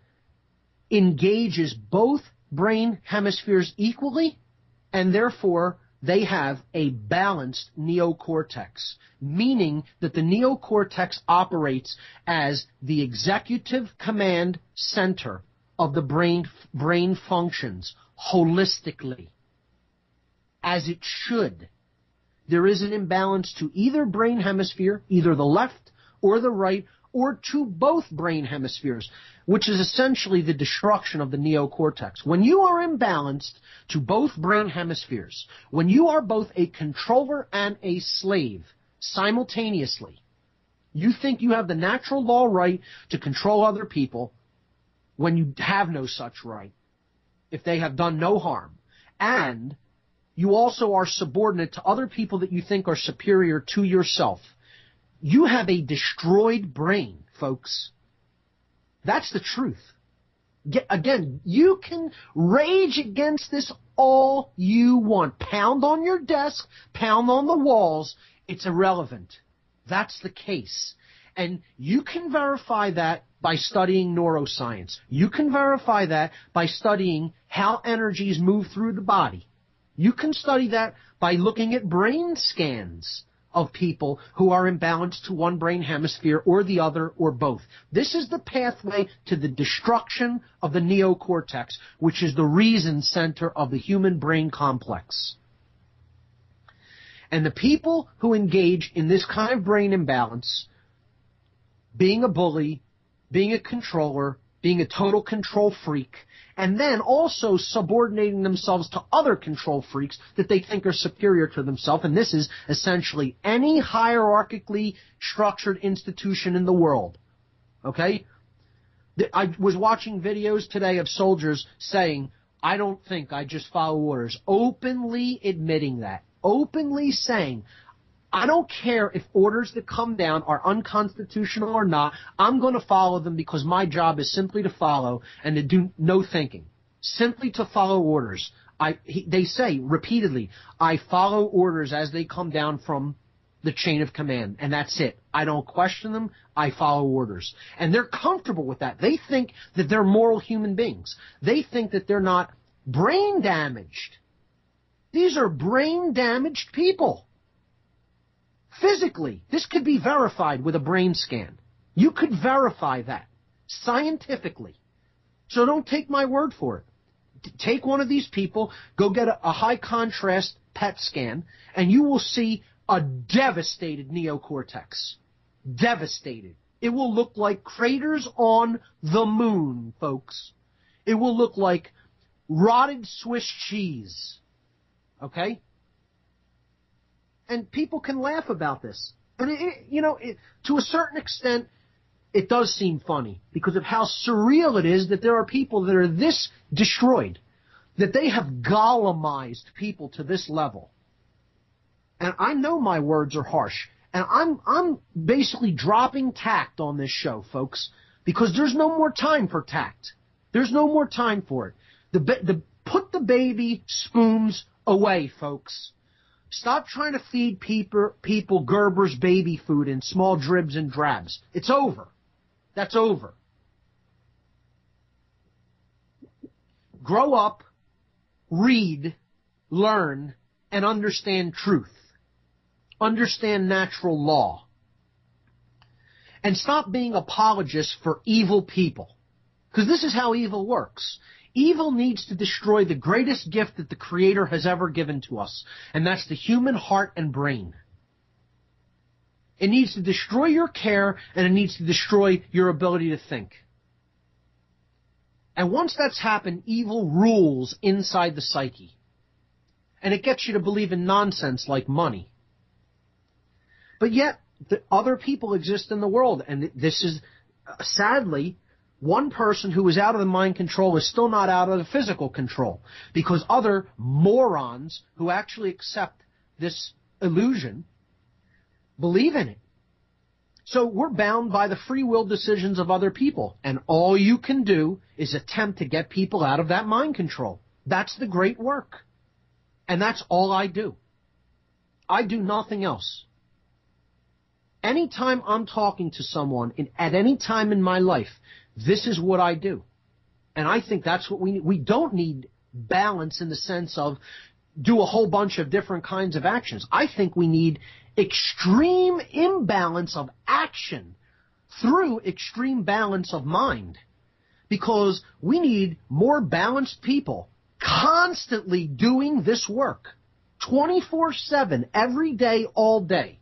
engages both brain hemispheres equally, and therefore they have a balanced neocortex, meaning that the neocortex operates as the executive command center of the brain functions holistically, as it should. There is an imbalance to either brain hemisphere, either the left or the right, or to both brain hemispheres, which is essentially the destruction of the neocortex. When you are imbalanced to both brain hemispheres, when you are both a controller and a slave simultaneously, you think you have the natural law right to control other people when you have no such right, if they have done no harm. And you also are subordinate to other people that you think are superior to yourself. You have a destroyed brain, folks. That's the truth. Again, you can rage against this all you want. Pound on your desk, pound on the walls. It's irrelevant. That's the case. And you can verify that by studying neuroscience. You can verify that by studying how energies move through the body. You can study that by looking at brain scans of people who are imbalanced to one brain hemisphere or the other or both. This is the pathway to the destruction of the neocortex, which is the reason center of the human brain complex. And the people who engage in this kind of brain imbalance, being a bully, being a controller, being a total control freak, and then also subordinating themselves to other control freaks that they think are superior to themselves. And this is essentially any hierarchically structured institution in the world. Okay? I was watching videos today of soldiers saying, I don't think, I just follow orders. Openly admitting that. Openly saying, I don't care if orders that come down are unconstitutional or not. I'm going to follow them because my job is simply to follow and to do no thinking. Simply to follow orders. They say repeatedly, I follow orders as they come down from the chain of command, and that's it. I don't question them. I follow orders. And they're comfortable with that. They think that they're moral human beings. They think that they're not brain damaged. These are brain damaged people. Physically, this could be verified with a brain scan. You could verify that scientifically. So don't take my word for it. Take one of these people, go get a high contrast PET scan, and you will see a devastated neocortex. Devastated. It will look like craters on the moon, folks. It will look like rotted Swiss cheese. Okay? And people can laugh about this. And, to a certain extent, it does seem funny because of how surreal it is that there are people that are this destroyed, that they have Gollumized people to this level. And I know my words are harsh, and I'm basically dropping tact on this show, folks, because there's no more time for tact. There's no more time for it. Put the baby spoons away, folks. Stop trying to feed people Gerber's baby food in small dribs and drabs. It's over. That's over. Grow up, read, learn, and understand truth. Understand natural law. And stop being apologists for evil people. Because this is how evil works. Evil needs to destroy the greatest gift that the Creator has ever given to us, and that's the human heart and brain. It needs to destroy your care, and it needs to destroy your ability to think. And once that's happened, evil rules inside the psyche. And it gets you to believe in nonsense like money. But yet, other people exist in the world, and this is, sadly, one person who is out of the mind control is still not out of the physical control, because other morons who actually accept this illusion believe in it. So we're bound by the free will decisions of other people, and all you can do is attempt to get people out of that mind control. That's the great work. And that's all I do. I do nothing else. Anytime I'm talking to someone, at any time in my life, this is what I do. And I think that's what we need. We don't need balance in the sense of do a whole bunch of different kinds of actions. I think we need extreme imbalance of action through extreme balance of mind. Because we need more balanced people constantly doing this work. 24/7, every day, all day.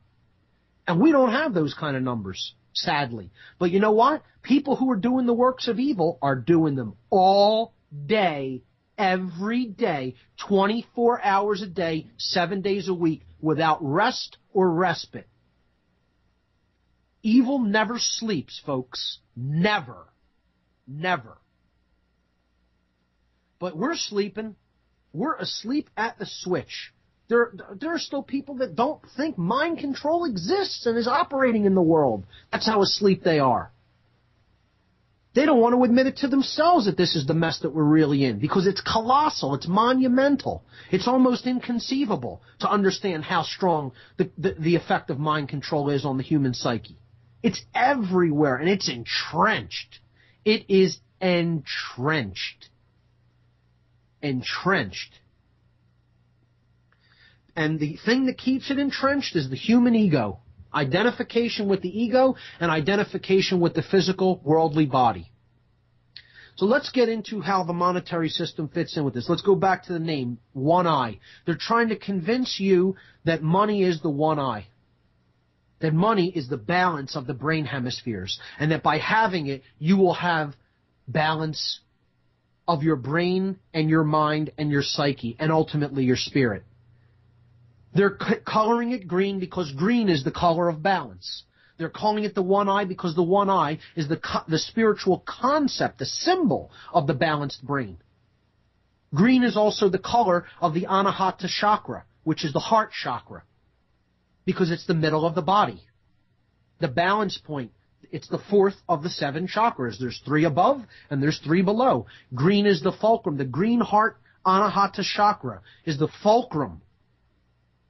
And we don't have those kind of numbers, sadly. But you know what? People who are doing the works of evil are doing them all day, every day, 24 hours a day, 7 days a week, without rest or respite. Evil never sleeps, folks. Never. Never. But we're sleeping. We're asleep at the switch. There are still people that don't think mind control exists and is operating in the world. That's how asleep they are. They don't want to admit it to themselves that this is the mess that we're really in, because it's colossal, it's monumental. It's almost inconceivable to understand how strong the effect of mind control is on the human psyche. It's everywhere, and it's entrenched. It is entrenched. Entrenched. And the thing that keeps it entrenched is the human ego. Identification with the ego and identification with the physical, worldly body. So let's get into how the monetary system fits in with this. Let's go back to the name, one eye. They're trying to convince you that money is the one eye. That money is the balance of the brain hemispheres. And that by having it, you will have balance of your brain and your mind and your psyche and ultimately your spirit. They're coloring it green because green is the color of balance. They're calling it the one eye because the one eye is the spiritual concept, the symbol of the balanced brain. Green is also the color of the Anahata chakra, which is the heart chakra, because it's the middle of the body. The balance point, it's the fourth of the 7 chakras. There's 3 above and there's 3 below. Green is the fulcrum. The green heart Anahata chakra is the fulcrum.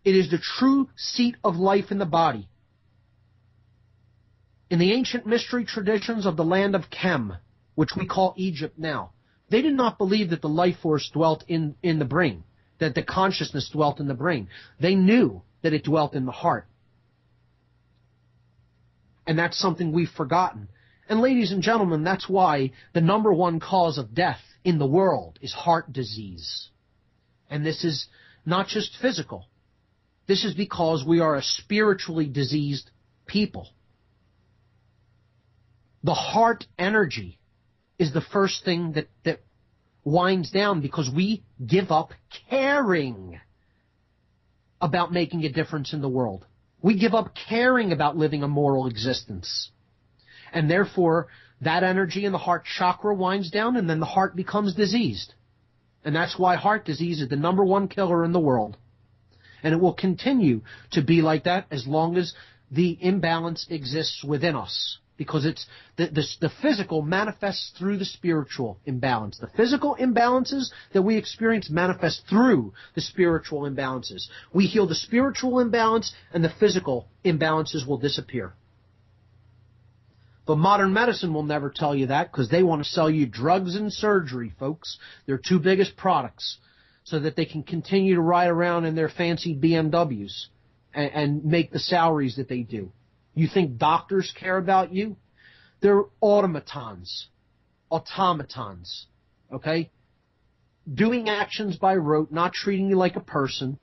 It is the true seat of life in the body. In the ancient mystery traditions of the land of Kem, which we call Egypt now, they did not believe that the life force dwelt in the brain, that the consciousness dwelt in the brain. They knew that it dwelt in the heart. And that's something we've forgotten. And ladies and gentlemen, that's why the number one cause of death in the world is heart disease. And this is not just physical. This is because we are a spiritually diseased people. The heart energy is the first thing that winds down because we give up caring about making a difference in the world. We give up caring about living a moral existence. And therefore, that energy in the heart chakra winds down, and then the heart becomes diseased. And that's why heart disease is the number one killer in the world. And it will continue to be like that as long as the imbalance exists within us. Because it's the physical manifests through the spiritual imbalance. The physical imbalances that we experience manifest through the spiritual imbalances. We heal the spiritual imbalance, and the physical imbalances will disappear. But modern medicine will never tell you that, because they want to sell you drugs and surgery, folks. Their two biggest products, so that they can continue to ride around in their fancy BMWs and make the salaries that they do. You think doctors care about you? They're automatons, okay? Doing actions by rote, not treating you like a person.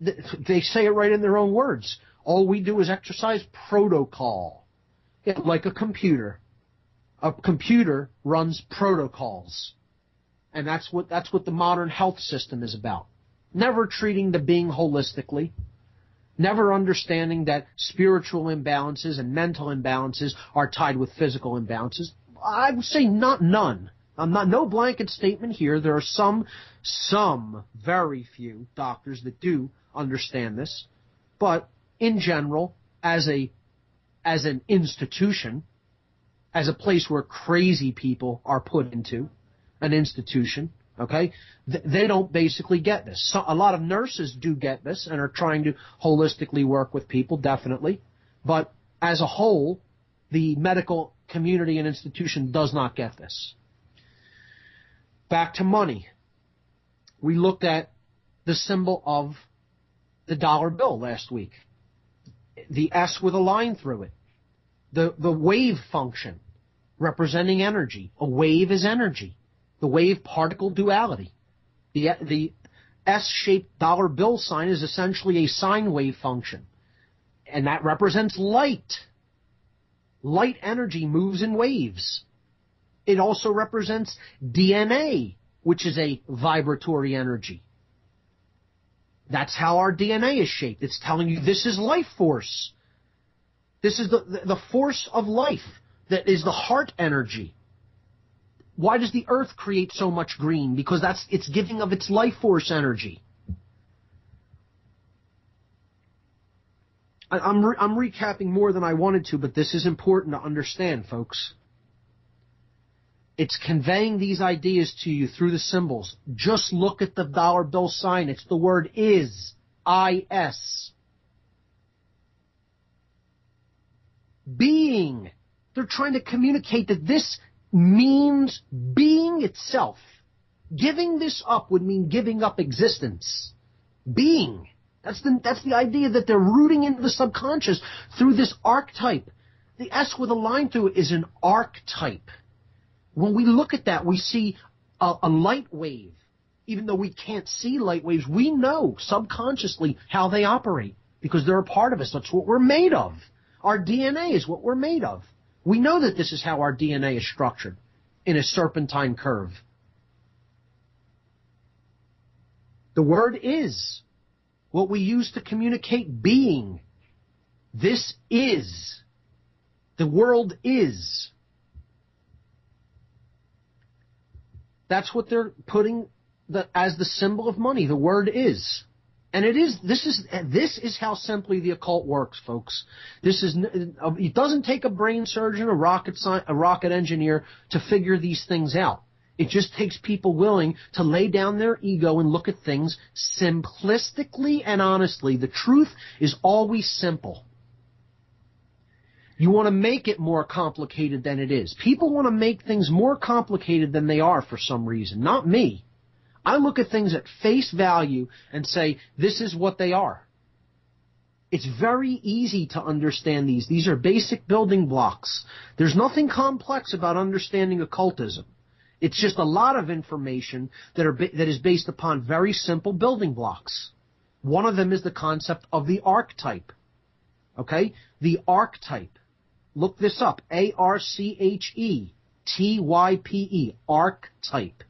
They say it right in their own words. All we do is exercise protocol. Yeah, like a computer. A computer runs protocols. And that's what the modern health system is about. Never treating the being holistically. Never understanding that spiritual imbalances and mental imbalances are tied with physical imbalances. I would say none. No blanket statement here. There are some very few doctors that do understand this. But in general, as an institution, as a place where crazy people are put into, an institution, okay, they don't basically get this. A lot of nurses do get this and are trying to holistically work with people, definitely. But as a whole, the medical community and institution does not get this. Back to money. We looked at the symbol of the dollar bill last week. The S with a line through it. The wave function representing energy. A wave is energy. The wave-particle duality. The S-shaped dollar bill sign is essentially a sine wave function. And that represents light. Light energy moves in waves. It also represents DNA, which is a vibratory energy. That's how our DNA is shaped. It's telling you this is life force. This is the force of life that is the heart energy. Why does the earth create so much green? Because it's giving of its life force energy. I'm recapping more than I wanted to, but this is important to understand, folks. It's conveying these ideas to you through the symbols. Just look at the dollar bill sign. It's the word is. I-S. Being. They're trying to communicate that this means being itself. Giving this up would mean giving up existence. Being. That's the idea that they're rooting into the subconscious through this archetype. The S with a line through it is an archetype. When we look at that, we see a light wave. Even though we can't see light waves, we know subconsciously how they operate because they're a part of us. That's what we're made of. Our DNA is what we're made of. We know that this is how our DNA is structured, in a serpentine curve. The word is what we use to communicate being. This is. The world is. That's what they're putting as the symbol of money. The word is. And this is how simply the occult works, folks. It doesn't take a brain surgeon, a rocket engineer to figure these things out. It just takes people willing to lay down their ego and look at things simplistically and honestly. The truth is always simple. You want to make it more complicated than it is. People want to make things more complicated than they are for some reason. Not me. I look at things at face value and say, this is what they are. It's very easy to understand these. These are basic building blocks. There's nothing complex about understanding occultism. It's just a lot of information that is based upon very simple building blocks. One of them is the concept of the archetype. Okay? The archetype. Look this up. A-R-C-H-E-T-Y-P-E. Archetype.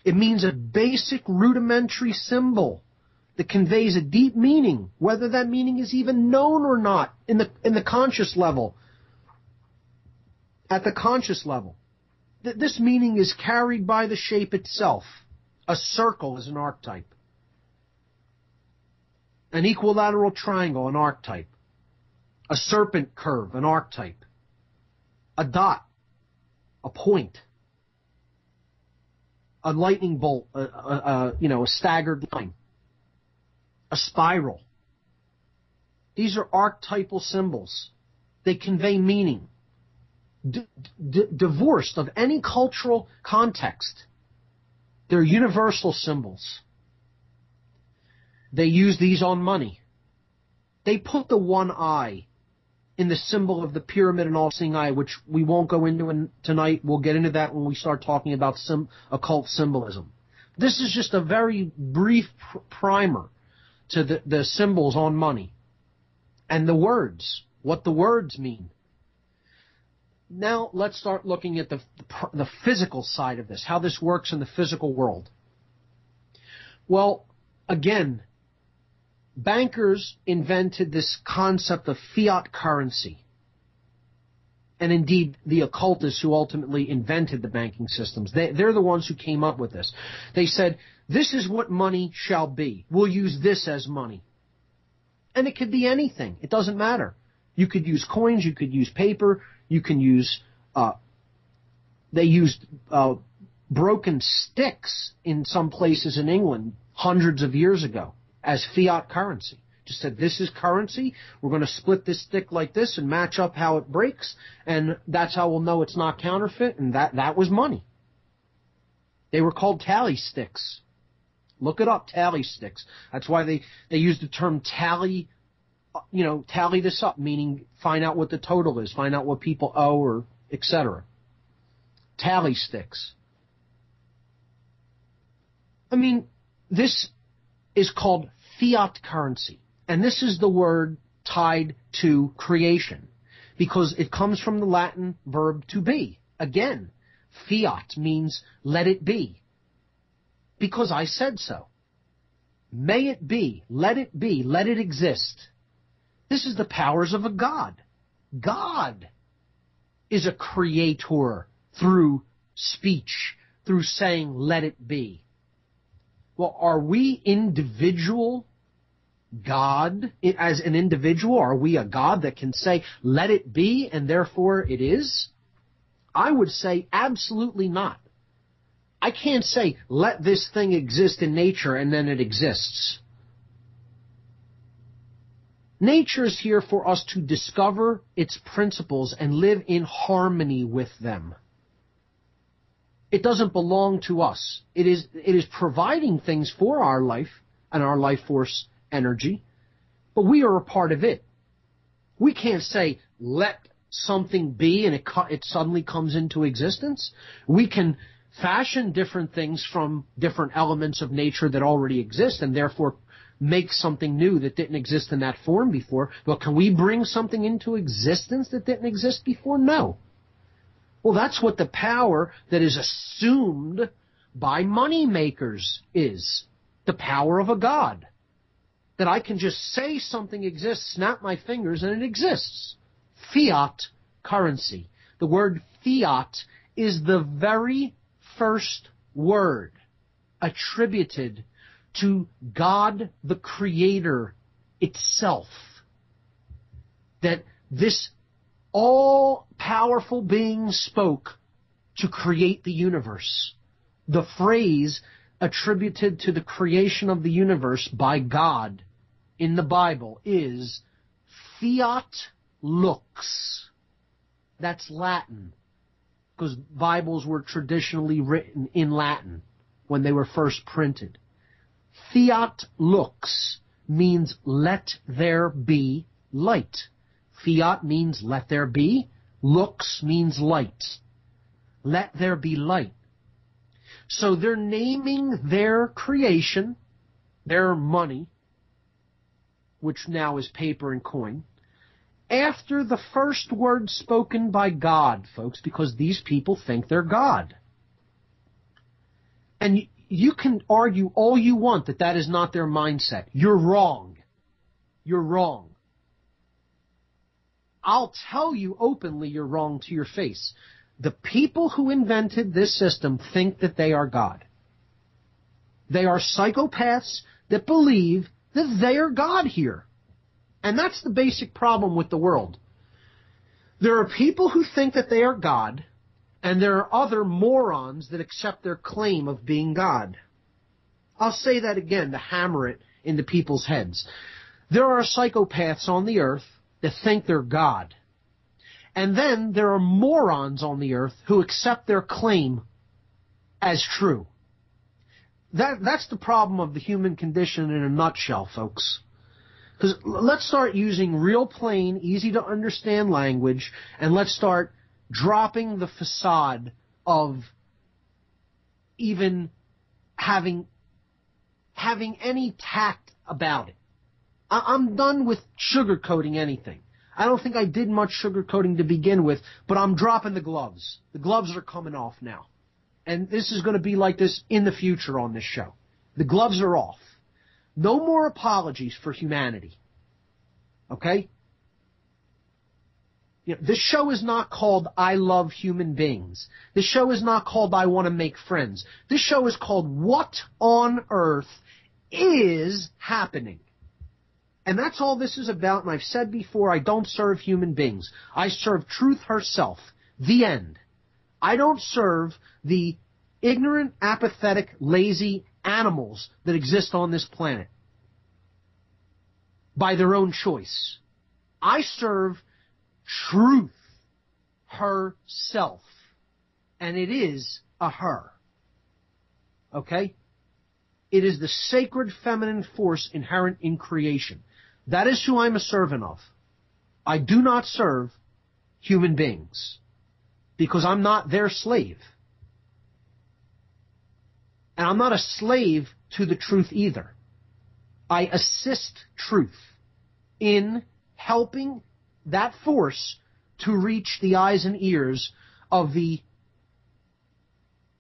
It means a basic rudimentary symbol that conveys a deep meaning, whether that meaning is even known or not in the conscious level. At the conscious level. This meaning is carried by the shape itself. A circle is an archetype. An equilateral triangle, an archetype. A serpent curve, an archetype. A dot, a point. A lightning bolt, a staggered line. A spiral. These are archetypal symbols. They convey meaning. Divorced of any cultural context. They're universal symbols. They use these on money. They put the one eye in the symbol of the pyramid and all-seeing eye, which we won't go into tonight. We'll get into that when we start talking about occult symbolism. This is just a very brief primer to the symbols on money. And the words, what the words mean. Now let's start looking at the physical side of this, how this works in the physical world. Well, again, bankers invented this concept of fiat currency. And indeed, the occultists who ultimately invented the banking systems, they're the ones who came up with this. They said, this is what money shall be. We'll use this as money. And it could be anything. It doesn't matter. You could use coins, you could use paper, you can use, they used broken sticks in some places in England hundreds of years ago as fiat currency. Just said, this is currency, we're going to split this stick like this and match up how it breaks, and that's how we'll know it's not counterfeit, and that was money. They were called tally sticks. Look it up, tally sticks. That's why they use the term tally, tally this up, meaning find out what the total is, find out what people owe, or etc. Tally sticks. I mean, this is called fiat currency. And this is the word tied to creation, because it comes from the Latin verb to be. Again, fiat means let it be, because I said so. May it be, let it exist. This is the powers of a God. God is a creator through speech, through saying let it be. Well, are we individual God as an individual? Are we a God that can say, let it be, and therefore it is? I would say absolutely not. I can't say, let this thing exist in nature, and then it exists. Nature is here for us to discover its principles and live in harmony with them. It doesn't belong to us. It is providing things for our life and our life force energy, but we are a part of it. We can't say, let something be, and it suddenly comes into existence. We can fashion different things from different elements of nature that already exist, and therefore make something new that didn't exist in that form before. But can we bring something into existence that didn't exist before? No. Well, that's what the power that is assumed by money makers is. The power of a God. That I can just say something exists, snap my fingers, and it exists. Fiat currency. The word fiat is the very first word attributed to God the Creator itself. That this all-powerful being spoke to create the universe. The phrase attributed to the creation of the universe by God in the Bible is fiat lux. That's Latin, because Bibles were traditionally written in Latin when they were first printed. Fiat lux means let there be light. Fiat means let there be. Lux means light. Let there be light. So they're naming their creation, their money, which now is paper and coin, after the first word spoken by God, folks, because these people think they're God. And you can argue all you want that that is not their mindset. You're wrong. You're wrong. I'll tell you openly you're wrong to your face. The people who invented this system think that they are God. They are psychopaths that believe that they are God here. And that's the basic problem with the world. There are people who think that they are God, and there are other morons that accept their claim of being God. I'll say that again to hammer it into people's heads. There are psychopaths on the earth that think they're God. And then there are morons on the earth who accept their claim as true. That's the problem of the human condition in a nutshell, folks. Because let's start using real plain, easy to understand language, and let's start dropping the facade of even having any tact about it. I'm done with sugarcoating anything. I don't think I did much sugarcoating to begin with, but I'm dropping the gloves. The gloves are coming off now. And this is going to be like this in the future on this show. The gloves are off. No more apologies for humanity. Okay? You know, this show is not called I Love Human Beings. This show is not called I Want to Make Friends. This show is called What on Earth is Happening? And that's all this is about, and I've said before, I don't serve human beings. I serve truth herself. The end. I don't serve the ignorant, apathetic, lazy animals that exist on this planet by their own choice. I serve truth herself, and it is a her. Okay? It is the sacred feminine force inherent in creation. That is who I'm a servant of. I do not serve human beings because I'm not their slave. And I'm not a slave to the truth either. I assist truth in helping that force to reach the eyes and ears of the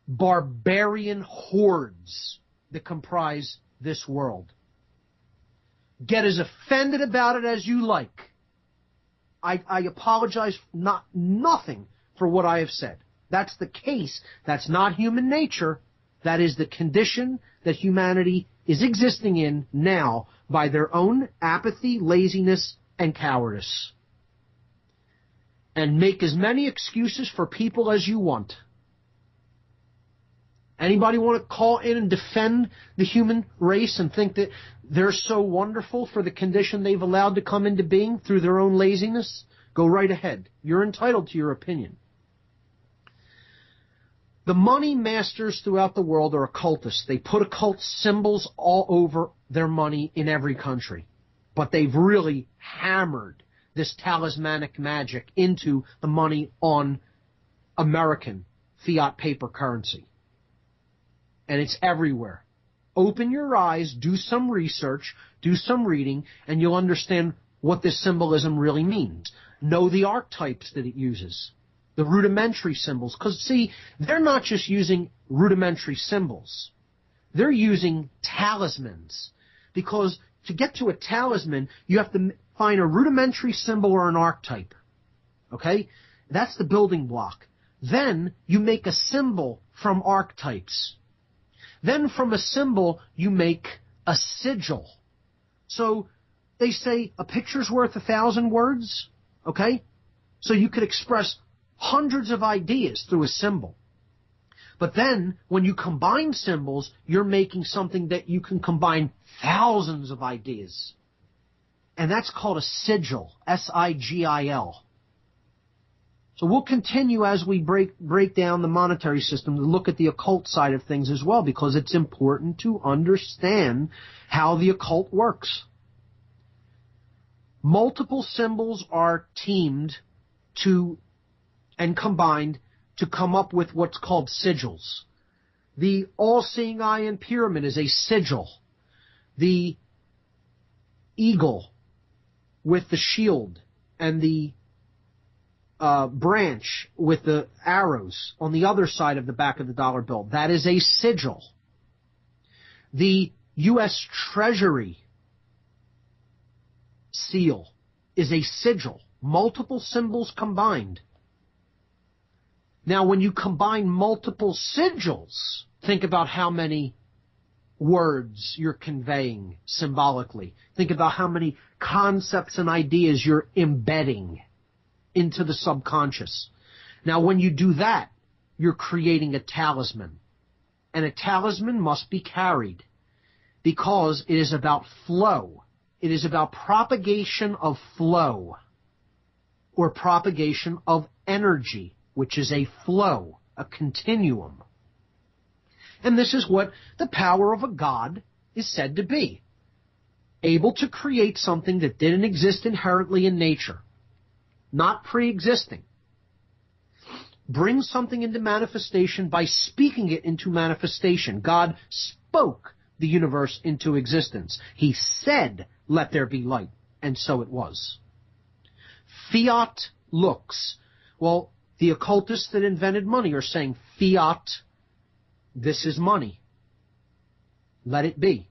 barbarian hordes that comprise this world. Get as offended about it as you like. I apologize nothing for what I have said. That's the case. That's not human nature. That is the condition that humanity is existing in now by their own apathy, laziness, and cowardice. And make as many excuses for people as you want. Anybody want to call in and defend the human race and think that they're so wonderful for the condition they've allowed to come into being through their own laziness? Go right ahead. You're entitled to your opinion. The money masters throughout the world are occultists. They put occult symbols all over their money in every country. But they've really hammered this talismanic magic into the money on American fiat paper currency. And it's everywhere. Open your eyes, do some research, do some reading, and you'll understand what this symbolism really means. Know the archetypes that it uses, the rudimentary symbols. Because, see, they're not just using rudimentary symbols. They're using talismans. Because to get to a talisman, you have to find a rudimentary symbol or an archetype. Okay? That's the building block. Then you make a symbol from archetypes. Then from a symbol, you make a sigil. So they say a picture's worth 1,000 words, okay? So you could express hundreds of ideas through a symbol. But then when you combine symbols, you're making something that you can combine thousands of ideas. And that's called a sigil, S-I-G-I-L. So we'll continue as we break down the monetary system to look at the occult side of things as well, because it's important to understand how the occult works. multiple symbols are teamed to and combined to come up with what's called sigils. The all-seeing eye and pyramid is a sigil. The eagle with the shield and the branch with the arrows on the other side of the back of the dollar bill, that is a sigil. The U.S. Treasury seal is a sigil. Multiple symbols combined. Now, when you combine multiple sigils, think about how many words you're conveying symbolically. Think about how many concepts and ideas you're embedding into the subconscious. Now, when you do that, you're creating a talisman. And a talisman must be carried because it is about flow. It is about propagation of flow or propagation of energy, which is a flow, a continuum. And this is what the power of a god is said to be. Able to create something that didn't exist inherently in nature. Not pre-existing. Bring something into manifestation by speaking it into manifestation. God spoke the universe into existence. He said, "Let there be light," and so it was. Fiat looks. Well, the occultists that invented money are saying, fiat, this is money. Let it be.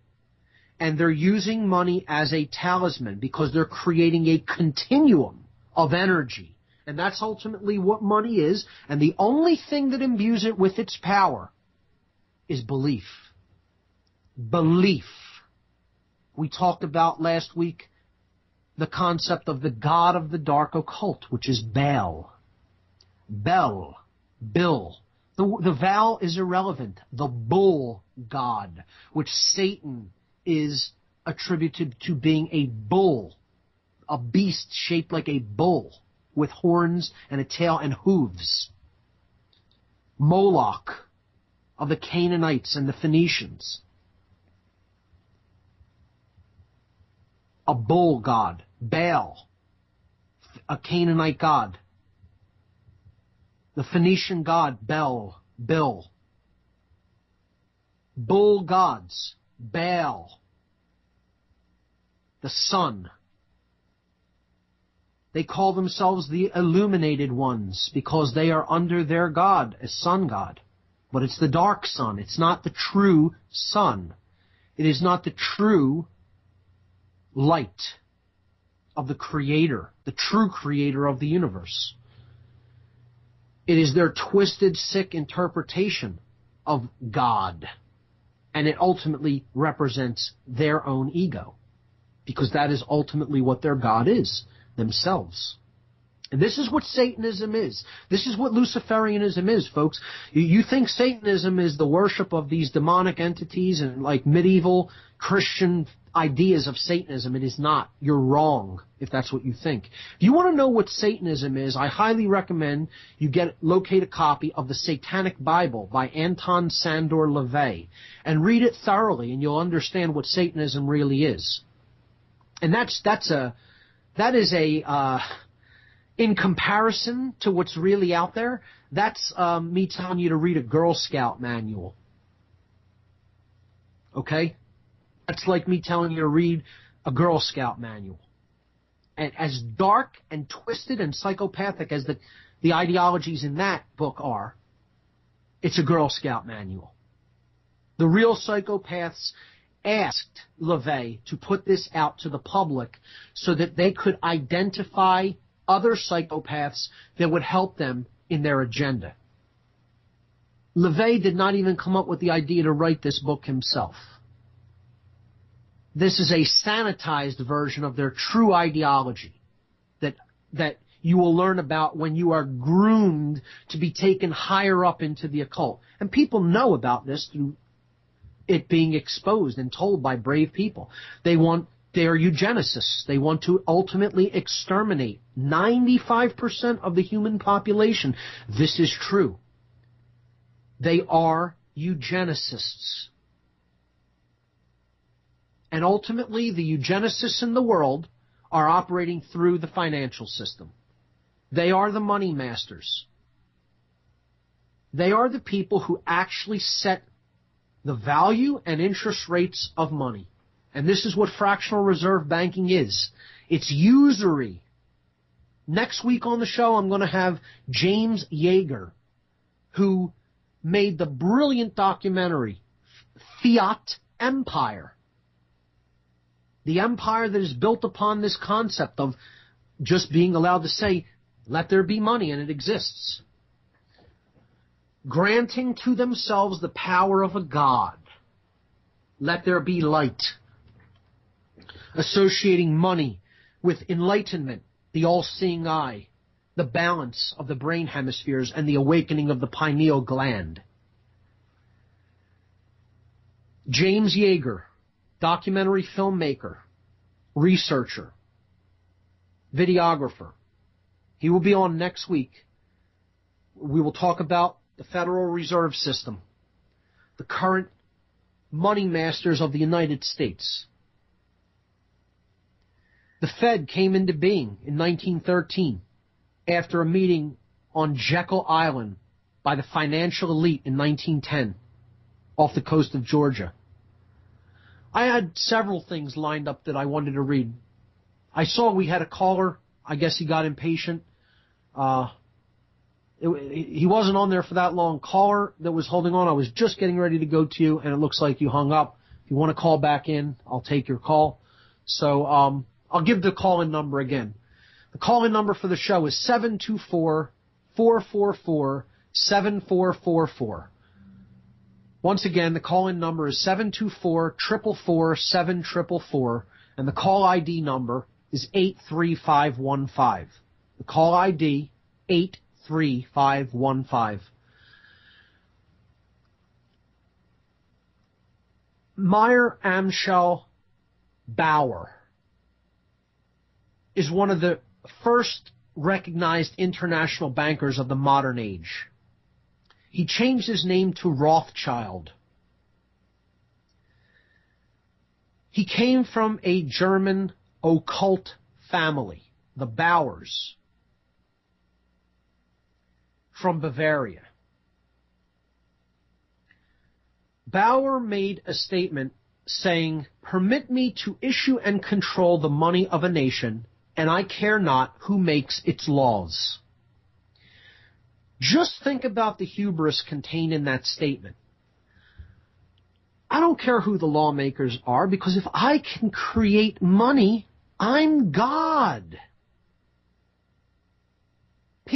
And they're using money as a talisman because they're creating a continuum of energy. And that's ultimately what money is. And the only thing that imbues it with its power is belief. Belief. We talked about last week the concept of the god of the dark occult, which is Baal. Bel, Bill. The vowel is irrelevant. The bull god, which Satan is attributed to being a bull, a beast shaped like a bull with horns and a tail and hooves. Moloch of the Canaanites and the Phoenicians. A bull god. Baal, a Canaanite god. The Phoenician god, Bel, Bill. Bull gods, Baal. The sun. They call themselves the illuminated ones because they are under their god, a sun god. But it's the dark sun. It's not the true sun. It is not the true light of the Creator, the true Creator of the universe. It is their twisted, sick interpretation of God. And it ultimately represents their own ego. Because that is ultimately what their God is, themselves. And this is what Satanism is. This is what Luciferianism is, folks. You think Satanism is the worship of these demonic entities and like medieval Christian ideas of Satanism. It is not. You're wrong if that's what you think. If you want to know what Satanism is, I highly recommend you locate a copy of the Satanic Bible by Anton Sandor LaVey and read it thoroughly, and you'll understand what Satanism really is. And that is in comparison to what's really out there, that's me telling you to read a Girl Scout manual. Okay? That's like me telling you to read a Girl Scout manual. And as dark and twisted and psychopathic as the ideologies in that book are, it's a Girl Scout manual. The real psychopaths asked LaVey to put this out to the public so that they could identify other psychopaths that would help them in their agenda. LaVey did not even come up with the idea to write this book himself. This is a sanitized version of their true ideology that you will learn about when you are groomed to be taken higher up into the occult. And people know about this through it being exposed and told by brave people. They're eugenicists. They want to ultimately exterminate 95% of the human population. This is true. They are eugenicists. And ultimately, the eugenicists in the world are operating through the financial system. They are the money masters. They are the people who actually set the value and interest rates of money. And this is what fractional reserve banking is. It's usury. Next week on the show, I'm going to have James Yeager, who made the brilliant documentary, Fiat Empire. The empire that is built upon this concept of just being allowed to say, let there be money, and it exists. Granting to themselves the power of a god. Let there be light. Associating money with enlightenment, the all-seeing eye, the balance of the brain hemispheres, and the awakening of the pineal gland. James Yeager, documentary filmmaker, researcher, videographer. He will be on next week. We will talk about the Federal Reserve System, the current money masters of the United States. The Fed came into being in 1913 after a meeting on Jekyll Island by the financial elite in 1910 off the coast of Georgia. I had several things lined up that I wanted to read. I saw we had a caller. I guess he got impatient. He wasn't on there for that long. Caller that was holding on, I was just getting ready to go to you, and it looks like you hung up. If you want to call back in, I'll take your call. So I'll give the call-in number again. The call-in number for the show is 724-444-7444. Once again, the call-in number is 724-444-7444, and the call ID number is 83515. The call ID, 83515. Meyer Amschel Bauer is one of the first recognized international bankers of the modern age. He changed his name to Rothschild. He came from a German occult family, the Bauers, from Bavaria. Bauer made a statement saying, "Permit me to issue and control the money of a nation, and I care not who makes its laws." Just think about the hubris contained in that statement. I don't care who the lawmakers are, because if I can create money, I'm God.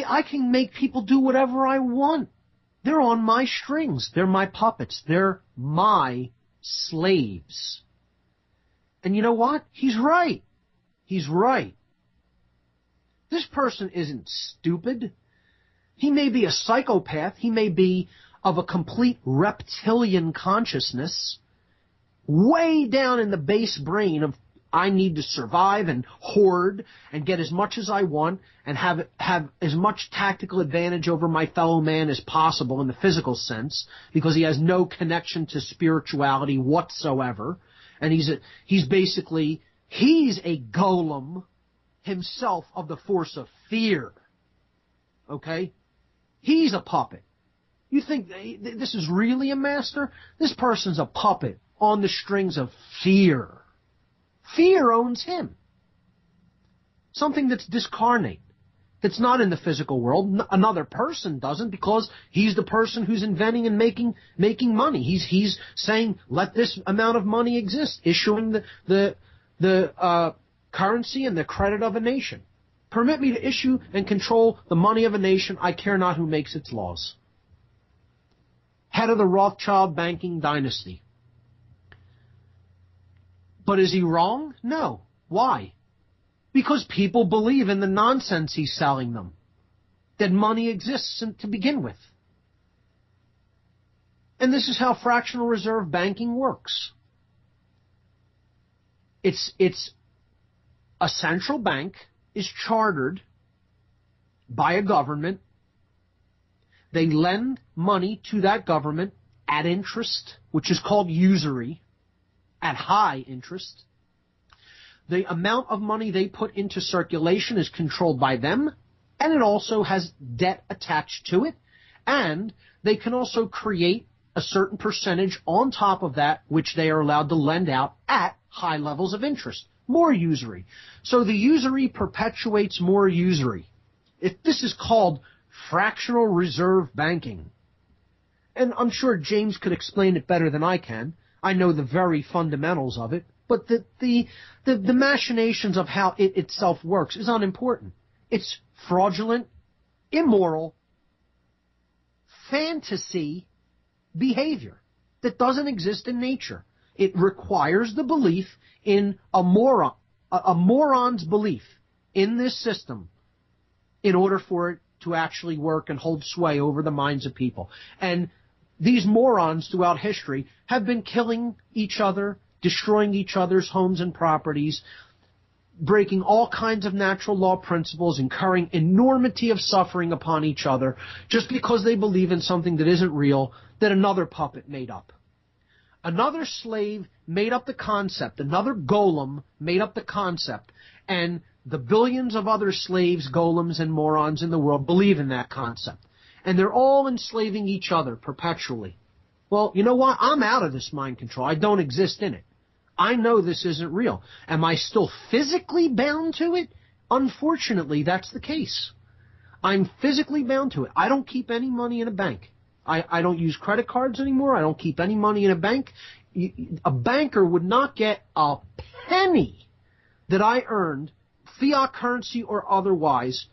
I can make people do whatever I want. They're on my strings. They're my puppets. They're my slaves. And you know what? He's right. He's right. This person isn't stupid. He may be a psychopath. He may be of a complete reptilian consciousness, way down in the base brain of I need to survive and hoard and get as much as I want and have as much tactical advantage over my fellow man as possible in the physical sense, because he has no connection to spirituality whatsoever. And he's a golem himself of the force of fear. Okay? He's a puppet. You think this is really a master? This person's a puppet on the strings of fear. Fear owns him. Something that's discarnate, that's not in the physical world. Another person doesn't, because he's the person who's inventing and making money. He's saying, let this amount of money exist, issuing the currency and the credit of a nation. Permit me to issue and control the money of a nation. I care not who makes its laws. Head of the Rothschild banking dynasty. But is he wrong? No. Why? Because people believe in the nonsense he's selling them, that money exists to begin with. And this is how fractional reserve banking works. It's a central bank is chartered by a government. They lend money to that government at interest, which is called usury, at high interest. The amount of money they put into circulation is controlled by them, and it also has debt attached to it, and they can also create a certain percentage on top of that, which they are allowed to lend out at high levels of interest. More usury. So the usury perpetuates more usury. This is called fractional reserve banking. And I'm sure James could explain it better than I can. I know the very fundamentals of it, but the machinations of how it itself works is unimportant. It's fraudulent, immoral, fantasy behavior that doesn't exist in nature. It requires the belief in a moron's belief in this system in order for it to actually work and hold sway over the minds of people. And these morons throughout history have been killing each other, destroying each other's homes and properties, breaking all kinds of natural law principles, incurring enormity of suffering upon each other just because they believe in something that isn't real, that another puppet made up. Another slave made up the concept. Another golem made up the concept. And the billions of other slaves, golems, and morons in the world believe in that concept. And they're all enslaving each other perpetually. Well, you know what? I'm out of this mind control. I don't exist in it. I know this isn't real. Am I still physically bound to it? Unfortunately, that's the case. I'm physically bound to it. I don't keep any money in a bank. I don't use credit cards anymore. I don't keep any money in a bank. A banker would not get a penny that I earned, fiat currency or otherwise,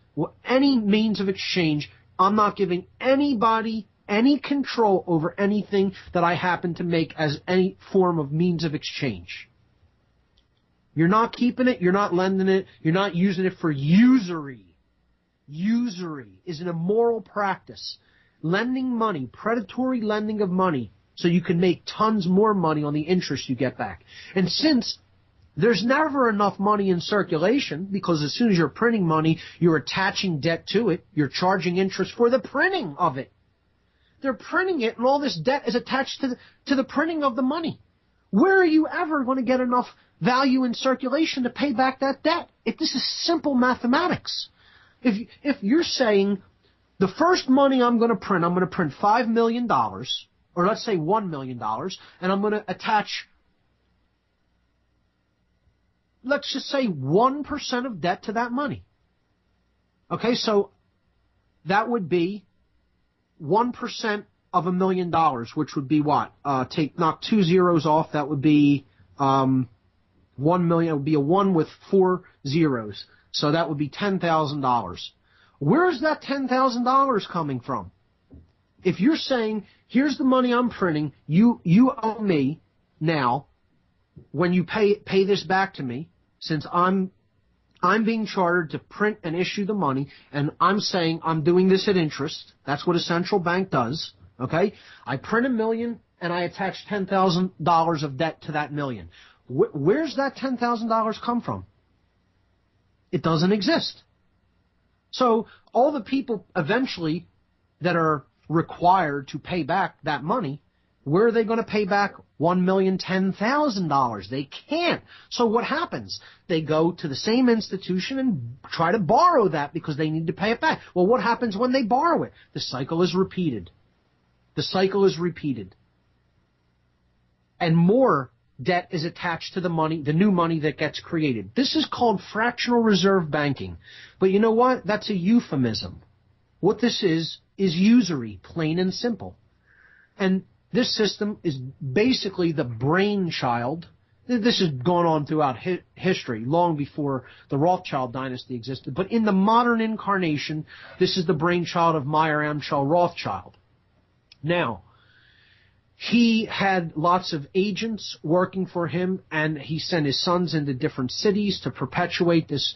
any means of exchange. I'm not giving anybody any control over anything that I happen to make as any form of means of exchange. You're not keeping it. You're not lending it. You're not using it for usury. Usury is an immoral practice. Lending money, predatory lending of money, so you can make tons more money on the interest you get back. And since there's never enough money in circulation, because as soon as you're printing money, you're attaching debt to it, you're charging interest for the printing of it. They're printing it, and all this debt is attached to the printing of the money. Where are you ever going to get enough value in circulation to pay back that debt? This is simple mathematics. If you're saying, the first money I'm going to print $5 million, or let's say $1 million, and I'm going to attach, let's just say 1% of debt to that money. Okay, so that would be 1% of $1 million, which would be what? Knock two zeros off, that would be 1 million. It would be a 1 with 4 zeros. So that would be $10,000. Where's that $10,000 coming from? If you're saying, here's the money I'm printing, you owe me now, when you pay this back to me, since I'm being chartered to print and issue the money, and I'm saying I'm doing this at interest. That's what a central bank does. Okay? I print $1 million and I attach $10,000 of debt to that $1 million. Where's that $10,000 come from? It doesn't exist. So all the people eventually that are required to pay back that money, where are they going to pay back $1,010,000? They can't. So what happens? They go to the same institution and try to borrow that because they need to pay it back. Well, what happens when they borrow it? The cycle is repeated. The cycle is repeated. And more debt is attached to the money, the new money that gets created. This is called fractional reserve banking. But you know what? That's a euphemism. What this is usury, plain and simple. And this system is basically the brainchild. This has gone on throughout history, long before the Rothschild dynasty existed. But in the modern incarnation, this is the brainchild of Meyer Amschel Rothschild. Now, he had lots of agents working for him, and he sent his sons into different cities to perpetuate this